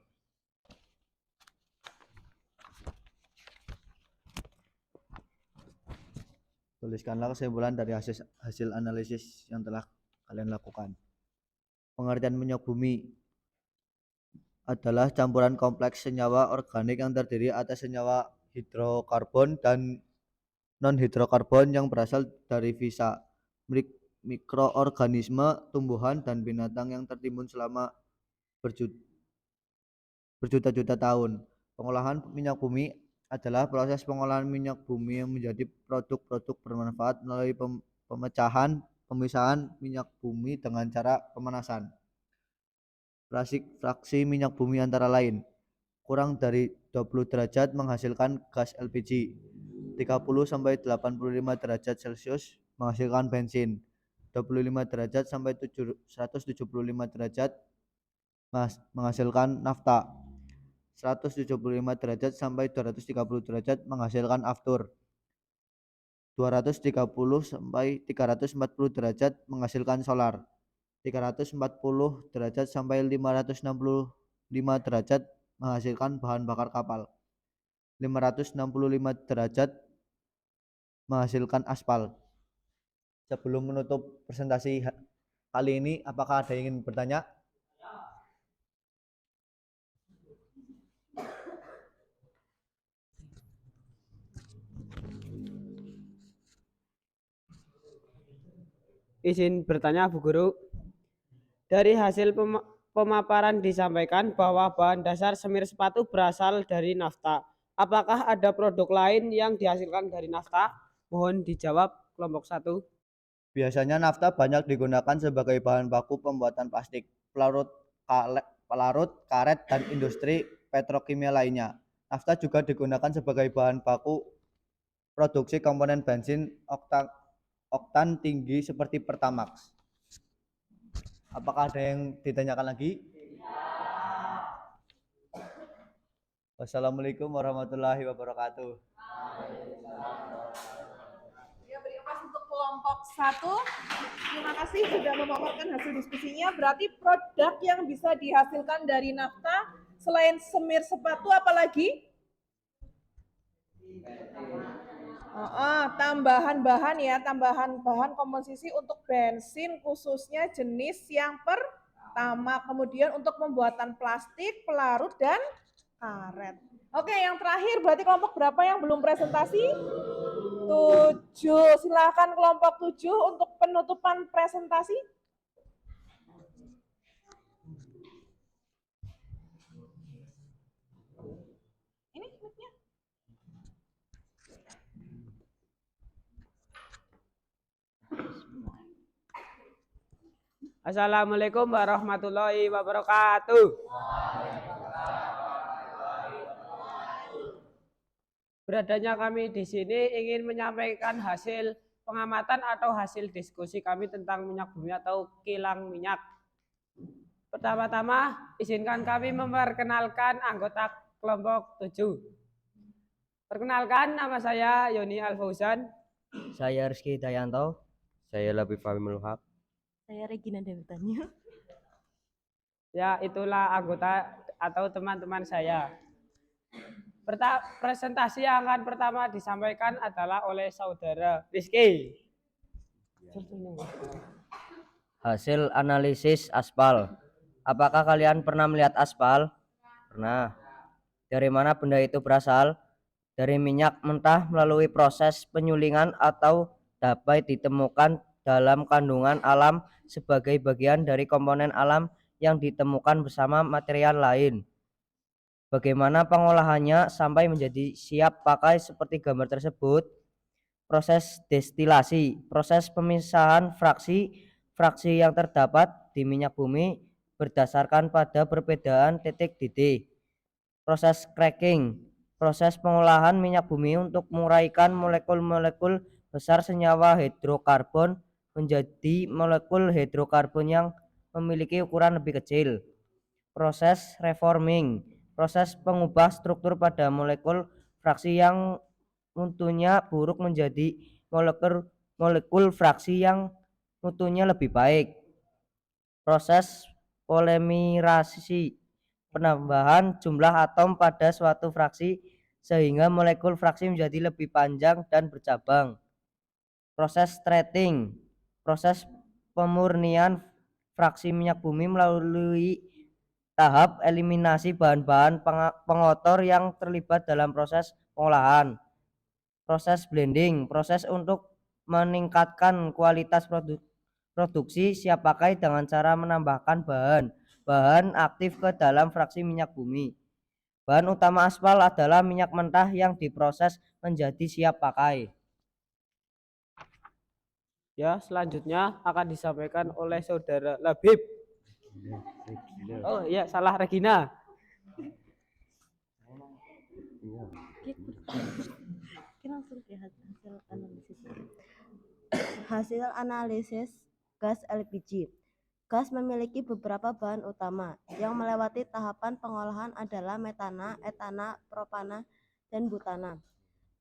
Tuliskanlah kesimpulan dari hasil analisis yang telah kalian lakukan. Pengertian minyak bumi adalah campuran kompleks senyawa organik yang terdiri atas senyawa hidrokarbon dan non-hidrokarbon yang berasal dari fisa, mikroorganisme, tumbuhan, dan binatang yang tertimbun selama berjuta-juta tahun. Pengolahan minyak bumi adalah proses pengolahan minyak bumi yang menjadi produk-produk bermanfaat melalui pemisahan minyak bumi dengan cara pemanasan. Fraksi minyak bumi antara lain: kurang dari 20 derajat menghasilkan gas LPG, 30 sampai 85 derajat Celcius menghasilkan bensin, 25 derajat sampai 175 derajat menghasilkan nafta, 175 derajat sampai 230 derajat menghasilkan aftur, 230 sampai 340 derajat menghasilkan solar, 340 derajat sampai 565 derajat menghasilkan bahan bakar kapal, 565 derajat menghasilkan aspal. Sebelum menutup presentasi kali ini, apakah ada yang ingin bertanya? Izin bertanya, Bu Guru. Dari hasil pemaparan disampaikan bahwa bahan dasar semir sepatu berasal dari nafta. Apakah ada produk lain yang dihasilkan dari nafta? Mohon dijawab kelompok 1. Biasanya nafta banyak digunakan sebagai bahan baku pembuatan plastik, pelarut karet, dan industri petrokimia lainnya. Nafta juga digunakan sebagai bahan baku produksi komponen bensin oktan tinggi seperti Pertamax. Apakah ada yang ditanyakan lagi? Wassalamualaikum warahmatullahi wabarakatuh. Ya, beri pas untuk kelompok 1. Terima kasih sudah memaparkan hasil diskusinya. Berarti produk yang bisa dihasilkan dari nafta selain semir sepatu apalagi? Tambahan bahan ya, tambahan bahan komposisi untuk bensin khususnya jenis yang pertama. Kemudian untuk pembuatan plastik, pelarut, dan karet. Oke, yang terakhir berarti kelompok berapa yang belum presentasi? 7. Silakan kelompok 7 untuk penutupan presentasi. Ini mic-nya. Assalamualaikum warahmatullahi wabarakatuh. Beradanya kami di sini ingin menyampaikan hasil pengamatan atau hasil diskusi kami tentang minyak bumi atau kilang minyak. Pertama-tama, izinkan kami memperkenalkan anggota kelompok 7. Perkenalkan, nama saya Yoni Alfauzan. Saya Rizky Dayanto. Saya Labib Fahimul Haq. Saya Regina Dewitania. Ya, itulah anggota atau teman-teman saya. Presentasi yang akan pertama disampaikan adalah oleh saudara Rizky. Hasil analisis aspal. Apakah kalian pernah melihat aspal? Pernah. Dari mana benda itu berasal? Dari minyak mentah melalui proses penyulingan atau dapat ditemukan dalam kandungan alam sebagai bagian dari komponen alam yang ditemukan bersama material lain. Bagaimana pengolahannya sampai menjadi siap pakai seperti gambar tersebut? Proses destilasi, proses pemisahan fraksi yang terdapat di minyak bumi berdasarkan pada perbedaan titik didih. Proses cracking, proses pengolahan minyak bumi untuk menguraikan molekul-molekul besar senyawa hidrokarbon menjadi molekul hidrokarbon yang memiliki ukuran lebih kecil. Proses reforming, proses pengubah struktur pada molekul fraksi yang mutunya buruk menjadi molekul fraksi yang mutunya lebih baik. Proses polimerasi, penambahan jumlah atom pada suatu fraksi sehingga molekul fraksi menjadi lebih panjang dan bercabang. Proses treating, proses pemurnian fraksi minyak bumi melalui tahap eliminasi bahan-bahan pengotor yang terlibat dalam proses pengolahan. Proses blending, proses untuk meningkatkan kualitas produksi siap pakai dengan cara menambahkan bahan aktif ke dalam fraksi minyak bumi. Bahan utama aspal adalah minyak mentah yang diproses menjadi siap pakai. Ya, selanjutnya akan disampaikan oleh Saudara Labib. Oh iya, salah, Regina. Hasil analisis gas LPG. Gas memiliki beberapa bahan utama yang melewati tahapan pengolahan adalah metana, etana, propana, dan butana.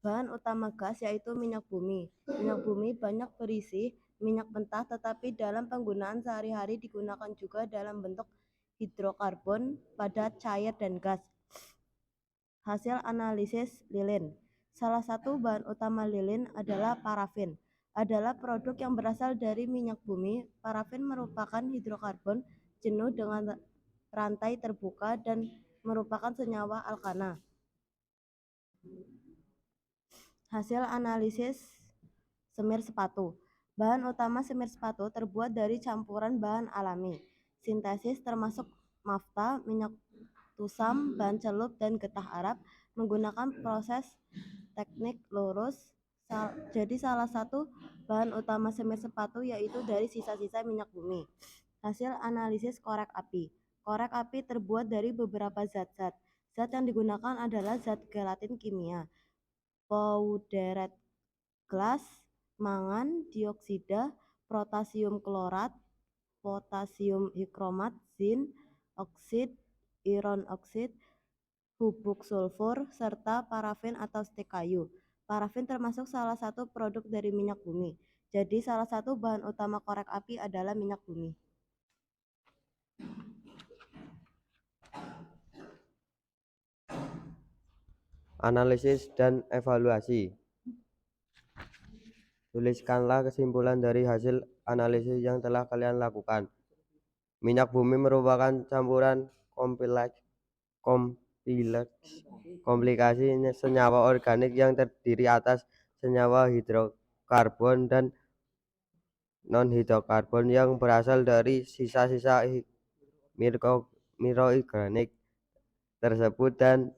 Bahan utama gas yaitu minyak bumi. Minyak bumi banyak berisi minyak mentah, tetapi dalam penggunaan sehari-hari digunakan juga dalam bentuk hidrokarbon, padat, cair, dan gas. Hasil analisis lilin. Salah satu bahan utama lilin adalah parafin. Adalah produk yang berasal dari minyak bumi. Parafin merupakan hidrokarbon jenuh dengan rantai terbuka dan merupakan senyawa alkana. Hasil analisis semir sepatu. Bahan utama semir sepatu terbuat dari campuran bahan alami. Sintesis termasuk nafta, minyak tusam, ban celup, dan getah Arab menggunakan proses teknik lurus. Jadi salah satu bahan utama semir sepatu yaitu dari sisa-sisa minyak bumi. Hasil analisis korek api. Korek api terbuat dari beberapa zat-zat. Zat yang digunakan adalah zat gelatin kimia, powdered glass, mangan dioksida, potasium klorat, potasium hikromat, zinc oksid, iron oksid, bubuk sulfur, serta parafin atau stik kayu. Parafin termasuk salah satu produk dari minyak bumi. Jadi salah satu bahan utama korek api adalah minyak bumi. Analisis dan evaluasi. Tuliskanlah kesimpulan dari hasil analisis yang telah kalian lakukan. Minyak bumi merupakan campuran komplikasi senyawa organik yang terdiri atas senyawa hidrokarbon dan non-hidrokarbon yang berasal dari sisa-sisa mikroorganik tersebut dan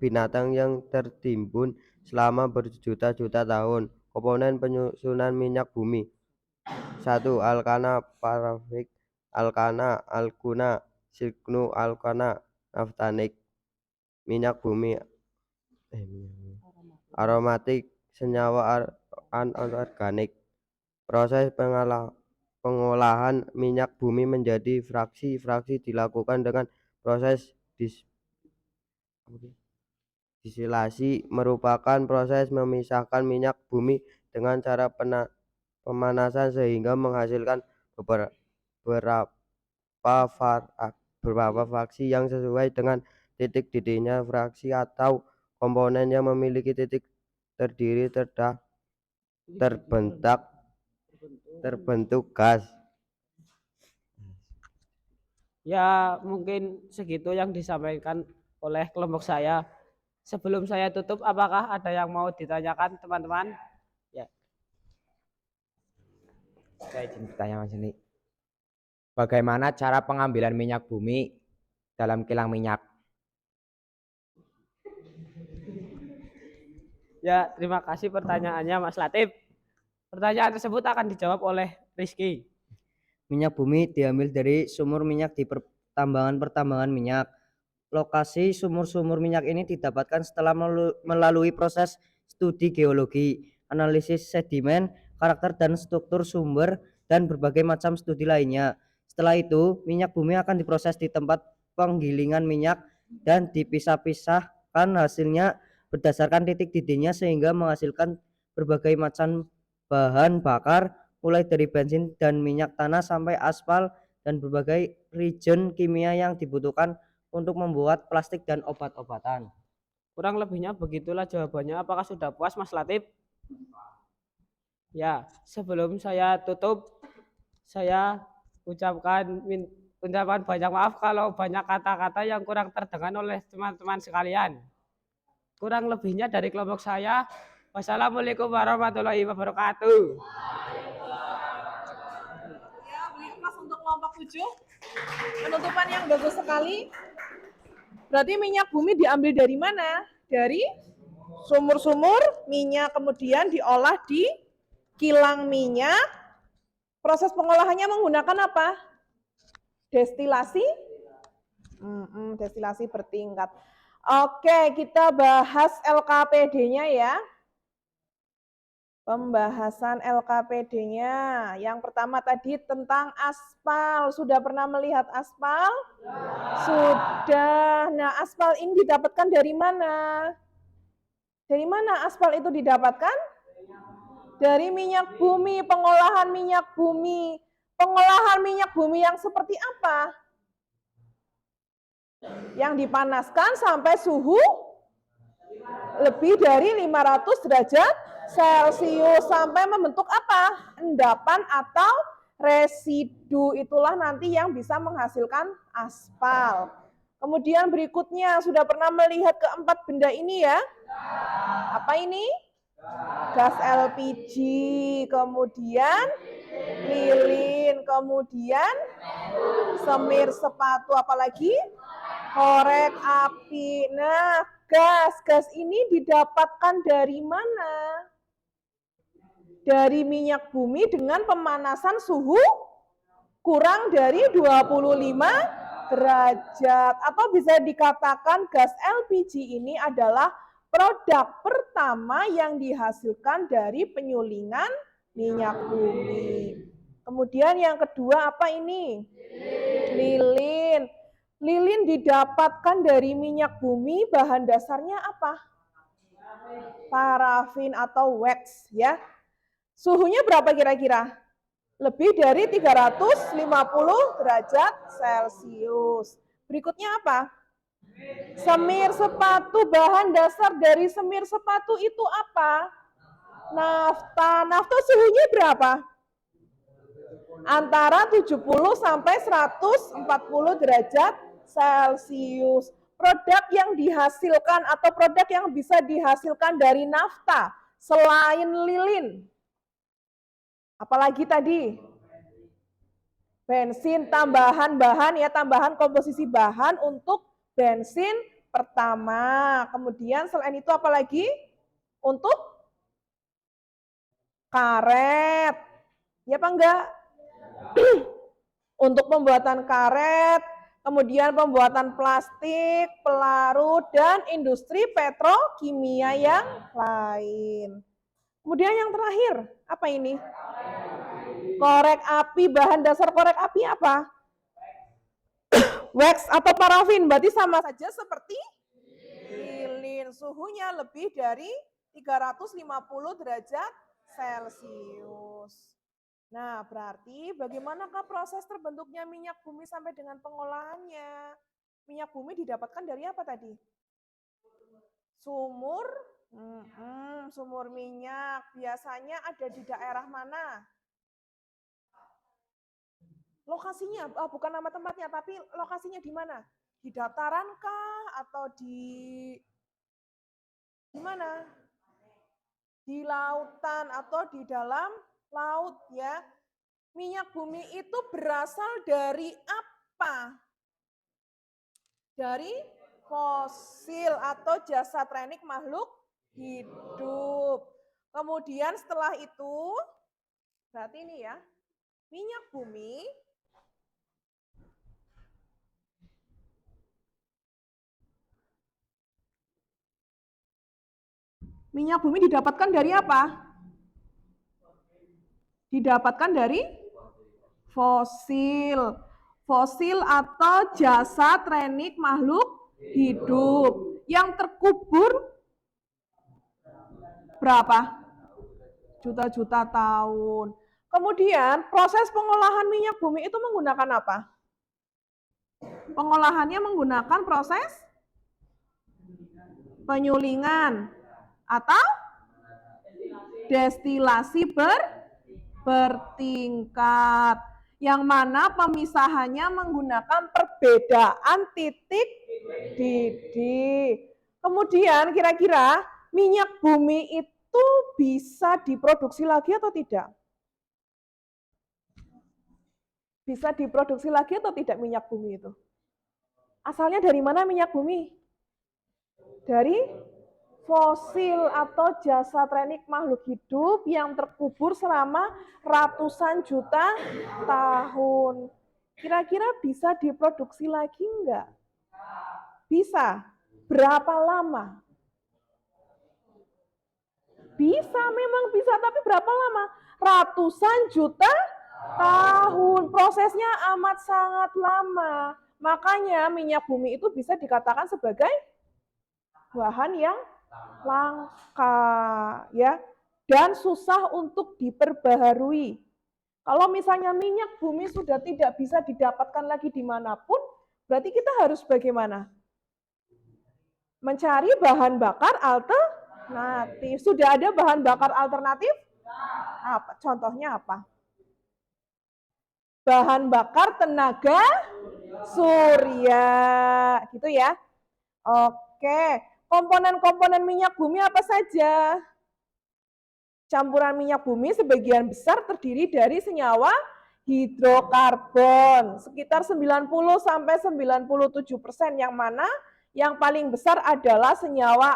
binatang yang tertimbun selama berjuta-juta tahun. Komponen penyusunan minyak bumi. 1. Alkana parafik, alkana, alkuna, siknu, alkana, naftanik. Minyak bumi aromatik, senyawa anorganik. Proses pengolahan minyak bumi menjadi fraksi dilakukan dengan proses distilasi, merupakan proses memisahkan minyak bumi dengan cara pemanasan sehingga menghasilkan beberapa fraksi yang sesuai dengan titik didihnya fraksi atau komponen yang memiliki titik terdiri terbentuk gas. Ya, mungkin segitu yang disampaikan oleh kelompok saya. Sebelum saya tutup, apakah ada yang mau ditanyakan, teman-teman? Ya. Saya izin bertanya, Mas Ini. Bagaimana cara pengambilan minyak bumi dalam kilang minyak? Ya, terima kasih pertanyaannya, Mas Latif. Pertanyaan tersebut akan dijawab oleh Rizky. Minyak bumi diambil dari sumur minyak di pertambangan minyak. Lokasi sumur-sumur minyak ini didapatkan setelah melalui proses studi geologi, analisis sedimen, karakter dan struktur sumber, dan berbagai macam studi lainnya. Setelah itu, minyak bumi akan diproses di tempat penggilingan minyak dan dipisah-pisahkan hasilnya berdasarkan titik didihnya sehingga menghasilkan berbagai macam bahan bakar, mulai dari bensin dan minyak tanah sampai aspal dan berbagai reagen kimia yang dibutuhkan untuk membuat plastik dan obat-obatan. Kurang lebihnya begitulah jawabannya. Apakah sudah puas, Mas Latif? Ya, sebelum saya tutup, saya ucapan banyak maaf kalau banyak kata-kata yang kurang terdengar oleh teman-teman sekalian. Kurang lebihnya dari kelompok saya. Wassalamualaikum warahmatullahi wabarakatuh. Ya, beri kelas untuk kelompok 7. Penutupan yang bagus sekali. Berarti minyak bumi diambil dari mana? Dari sumur-sumur minyak, kemudian diolah di kilang minyak. Proses pengolahannya menggunakan apa? Destilasi? Destilasi bertingkat. Oke, kita bahas LKPD-nya ya. Pembahasan LKPD-nya. Yang pertama tadi tentang aspal. Sudah pernah melihat aspal? Sudah. Nah, aspal ini didapatkan dari mana? Dari mana aspal itu didapatkan? Dari minyak bumi, pengolahan minyak bumi. Pengolahan minyak bumi yang seperti apa? Yang dipanaskan sampai suhu lebih dari 500 derajat Celcius sampai membentuk apa? Endapan atau residu. Itulah nanti yang bisa menghasilkan aspal. Kemudian berikutnya, sudah pernah melihat keempat benda ini ya? Apa ini? Gas LPG, kemudian lilin, kemudian semir sepatu, apalagi korek api. Nah, gas ini didapatkan dari mana? Dari minyak bumi dengan pemanasan suhu kurang dari 25 derajat. Atau bisa dikatakan gas LPG ini adalah produk pertama yang dihasilkan dari penyulingan minyak bumi. Kemudian yang kedua apa ini? Lilin. Lilin didapatkan dari minyak bumi, bahan dasarnya apa? Parafin atau wax ya. Suhunya berapa kira-kira? Lebih dari 350 derajat Celcius. Berikutnya apa? Semir sepatu, bahan dasar dari semir sepatu itu apa? Nafta. Nafta suhunya berapa? Antara 70 sampai 140 derajat Celcius. Produk yang dihasilkan atau produk yang bisa dihasilkan dari nafta selain lilin. Apalagi tadi? Bensin, tambahan bahan ya, tambahan komposisi bahan untuk bensin pertama. Kemudian selain itu apa lagi? Untuk karet. Ya apa enggak? Untuk pembuatan karet, kemudian pembuatan plastik, pelarut, dan industri petrokimia yang lain. Kemudian yang terakhir, apa ini? Korek api, bahan dasar korek api apa? Wax atau parafin, berarti sama saja seperti lilin. Suhunya lebih dari 350 derajat Celcius. Nah, berarti bagaimanakah proses terbentuknya minyak bumi sampai dengan pengolahannya? Minyak bumi didapatkan dari apa tadi? Sumur, sumur minyak. Biasanya ada di daerah mana? Lokasinya, bukan nama tempatnya, tapi lokasinya di mana? Di dataran kah atau di mana? Di lautan atau di dalam laut ya. Minyak bumi itu berasal dari apa? Dari fosil atau jasad renik makhluk hidup. Kemudian setelah itu, berarti ini ya, minyak bumi didapatkan dari apa? Didapatkan dari fosil. Fosil atau jasad renik makhluk hidup. Yang terkubur berapa? Juta-juta tahun. Kemudian proses pengolahan minyak bumi itu menggunakan apa? Pengolahannya menggunakan proses penyulingan atau destilasi bertingkat. yang mana pemisahannya menggunakan perbedaan titik didih. Kemudian kira-kira minyak bumi itu bisa diproduksi lagi atau tidak? Bisa diproduksi lagi atau tidak minyak bumi itu? Asalnya dari mana minyak bumi? Dari fosil atau jasa teknik makhluk hidup yang terkubur selama ratusan juta tahun. Kira-kira bisa diproduksi lagi enggak? Bisa. Berapa lama? Bisa, memang bisa, tapi berapa lama? Ratusan juta tahun. Prosesnya amat sangat lama. Makanya minyak bumi itu bisa dikatakan sebagai bahan yang langka, ya, dan susah untuk diperbaharui. Kalau misalnya minyak bumi sudah tidak bisa didapatkan lagi dimanapun, berarti kita harus bagaimana? Mencari bahan bakar alternatif. Sudah ada bahan bakar alternatif? Apa? Contohnya apa? Bahan bakar tenaga surya, gitu ya. Oke, komponen-komponen minyak bumi apa saja? Campuran minyak bumi sebagian besar terdiri dari senyawa hidrokarbon, sekitar 90-97%, yang mana yang paling besar adalah senyawa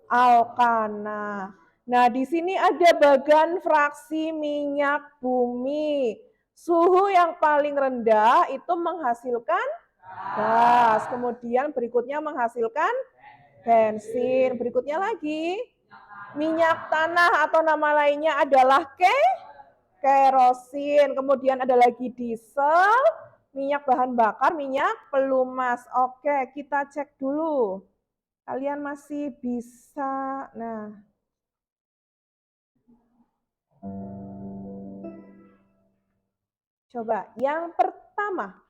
alkana. Nah, di sini ada bagan fraksi minyak bumi. Suhu yang paling rendah itu menghasilkan gas, kemudian berikutnya menghasilkan bensin, berikutnya lagi minyak tanah atau nama lainnya adalah kerosin, kemudian ada lagi diesel, minyak bahan bakar, minyak pelumas. Oke, kita cek dulu. Kalian masih bisa. Nah. Coba, yang pertama.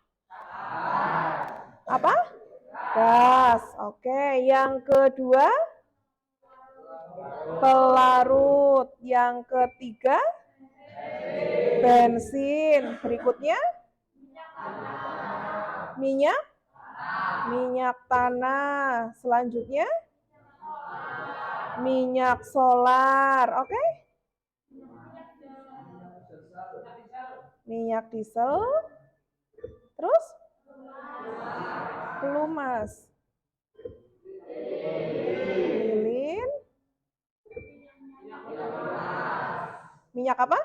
Apa? Gas. Oke, yang kedua pelarut. Yang ketiga bensin. Berikutnya minyak tanah. Selanjutnya minyak solar. Oke? Minyak diesel. Terus pelumas. Lilin. Minyak apa?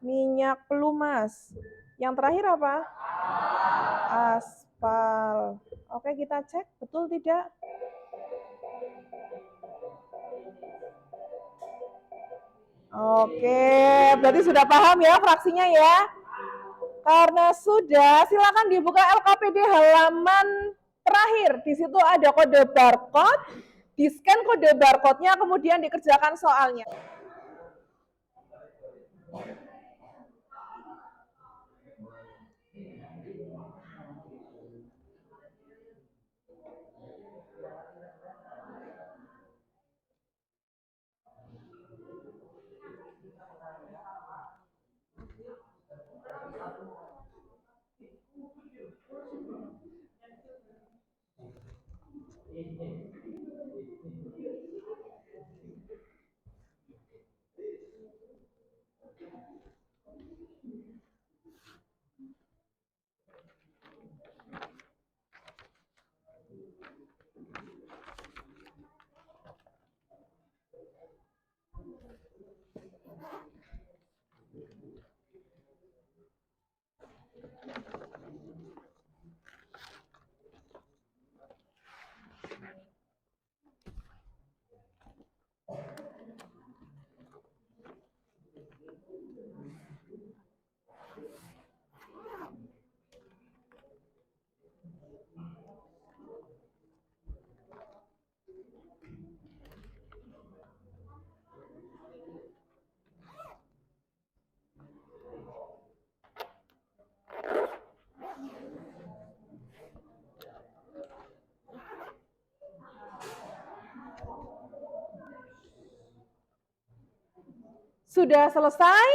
Minyak pelumas. Yang terakhir apa? Aspal. Oke, kita cek betul tidak? Oke, berarti sudah paham ya fraksinya ya? Karena sudah, silakan dibuka LKPD halaman terakhir. Di situ ada kode barcode, di-scan kode barcode-nya, kemudian dikerjakan soalnya. Sudah selesai?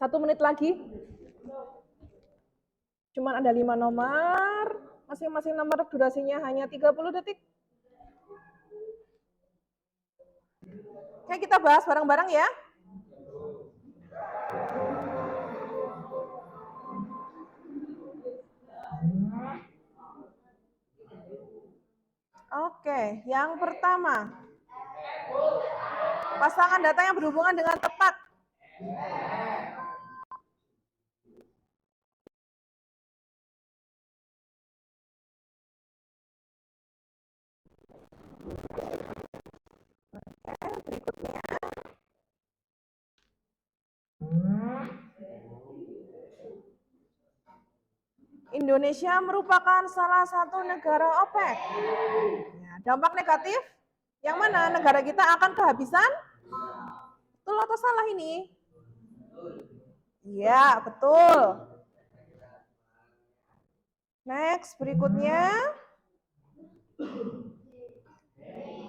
1 menit lagi. Cuman ada 5 nomor. Masing-masing nomor durasinya hanya 30 detik. Oke, kita bahas bareng-bareng ya. Oke, yang pertama. Pasangan data yang berhubungan dengan tepat. Oke, berikutnya. Indonesia merupakan salah satu negara OPEC. Ya, dampak negatif yang mana negara kita akan kehabisan? Betul atau salah ini? Iya, betul. Next, berikutnya.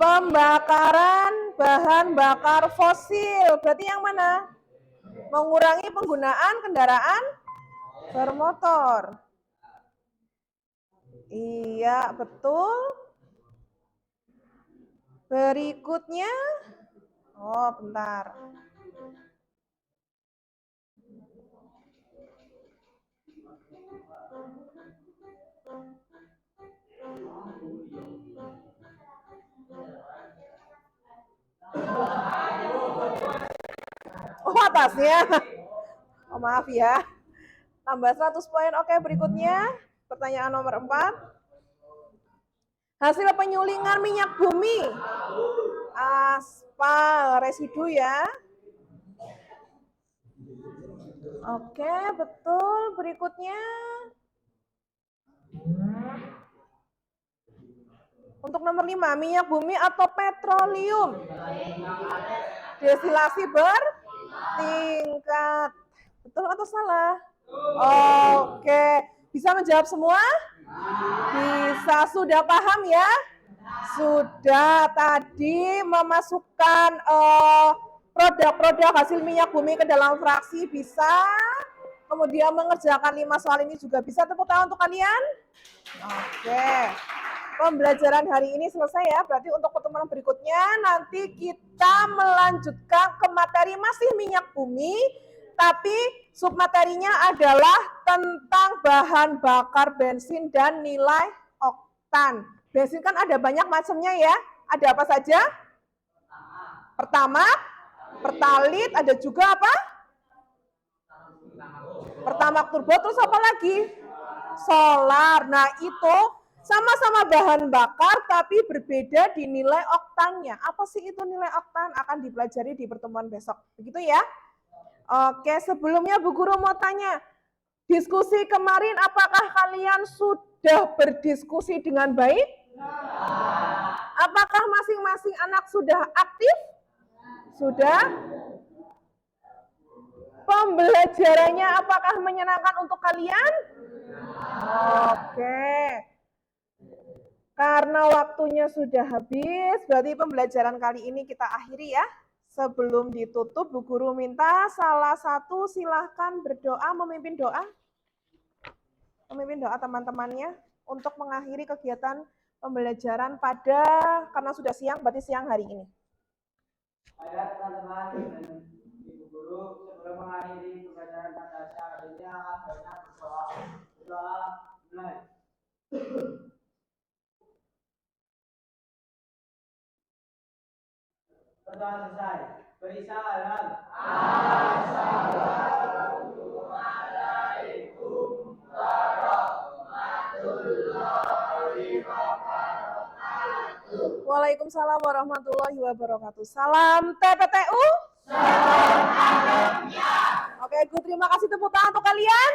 Pembakaran bahan bakar fosil. Berarti yang mana? Mengurangi penggunaan kendaraan bermotor. Iya, betul. Berikutnya. Oh, bentar. Oh, atasnya. Oh, maaf ya. Tambah 100 poin. Oke, berikutnya. Pertanyaan nomor 4. Hasil penyulingan minyak bumi. Aspal, residu ya. Oke, betul. Berikutnya. Untuk nomor 5, minyak bumi atau petroleum. Destilasi bertingkat. Betul atau salah? Oke, bisa menjawab semua? Bisa, sudah paham ya? Sudah, tadi memasukkan produk-produk hasil minyak bumi ke dalam fraksi bisa. Kemudian mengerjakan 5 soal ini juga bisa. Tepuk tangan untuk kalian. Oke. Pembelajaran hari ini selesai ya, berarti untuk pertemuan berikutnya nanti kita melanjutkan ke materi masih minyak bumi, tapi submaterinya adalah tentang bahan bakar bensin dan nilai oktan. Bensin kan ada banyak macamnya ya, ada apa saja? Pertama, pertalit, ada juga apa? Pertamax turbo, terus apa lagi? Solar. Nah itu sama-sama bahan bakar tapi berbeda di nilai oktannya. Apa sih itu nilai oktan? Akan dipelajari di pertemuan besok. Begitu ya? Oke, sebelumnya Bu Guru mau tanya. Diskusi kemarin apakah kalian sudah berdiskusi dengan baik? Apakah masing-masing anak sudah aktif? Sudah? Pembelajarannya apakah menyenangkan untuk kalian? Oke. Karena waktunya sudah habis, berarti pembelajaran kali ini kita akhiri ya. Sebelum ditutup, Bu Guru minta salah satu silahkan berdoa, memimpin doa. Memimpin doa teman-temannya untuk mengakhiri kegiatan pembelajaran karena sudah siang, berarti siang hari ini. Baiklah teman-teman, Ibu Guru, sebelum mengakhiri pembelajaran pada siang hari ini akan banyak berdoa. Berdoa mulai. Berdoa selesai. Beri salam. Assalamualaikum warahmatullahi wabarakatuh. Waalaikumsalam warahmatullahi wabarakatuh. Salam TPTU. Salam. Oke, terima kasih, tepuk tangan untuk kalian.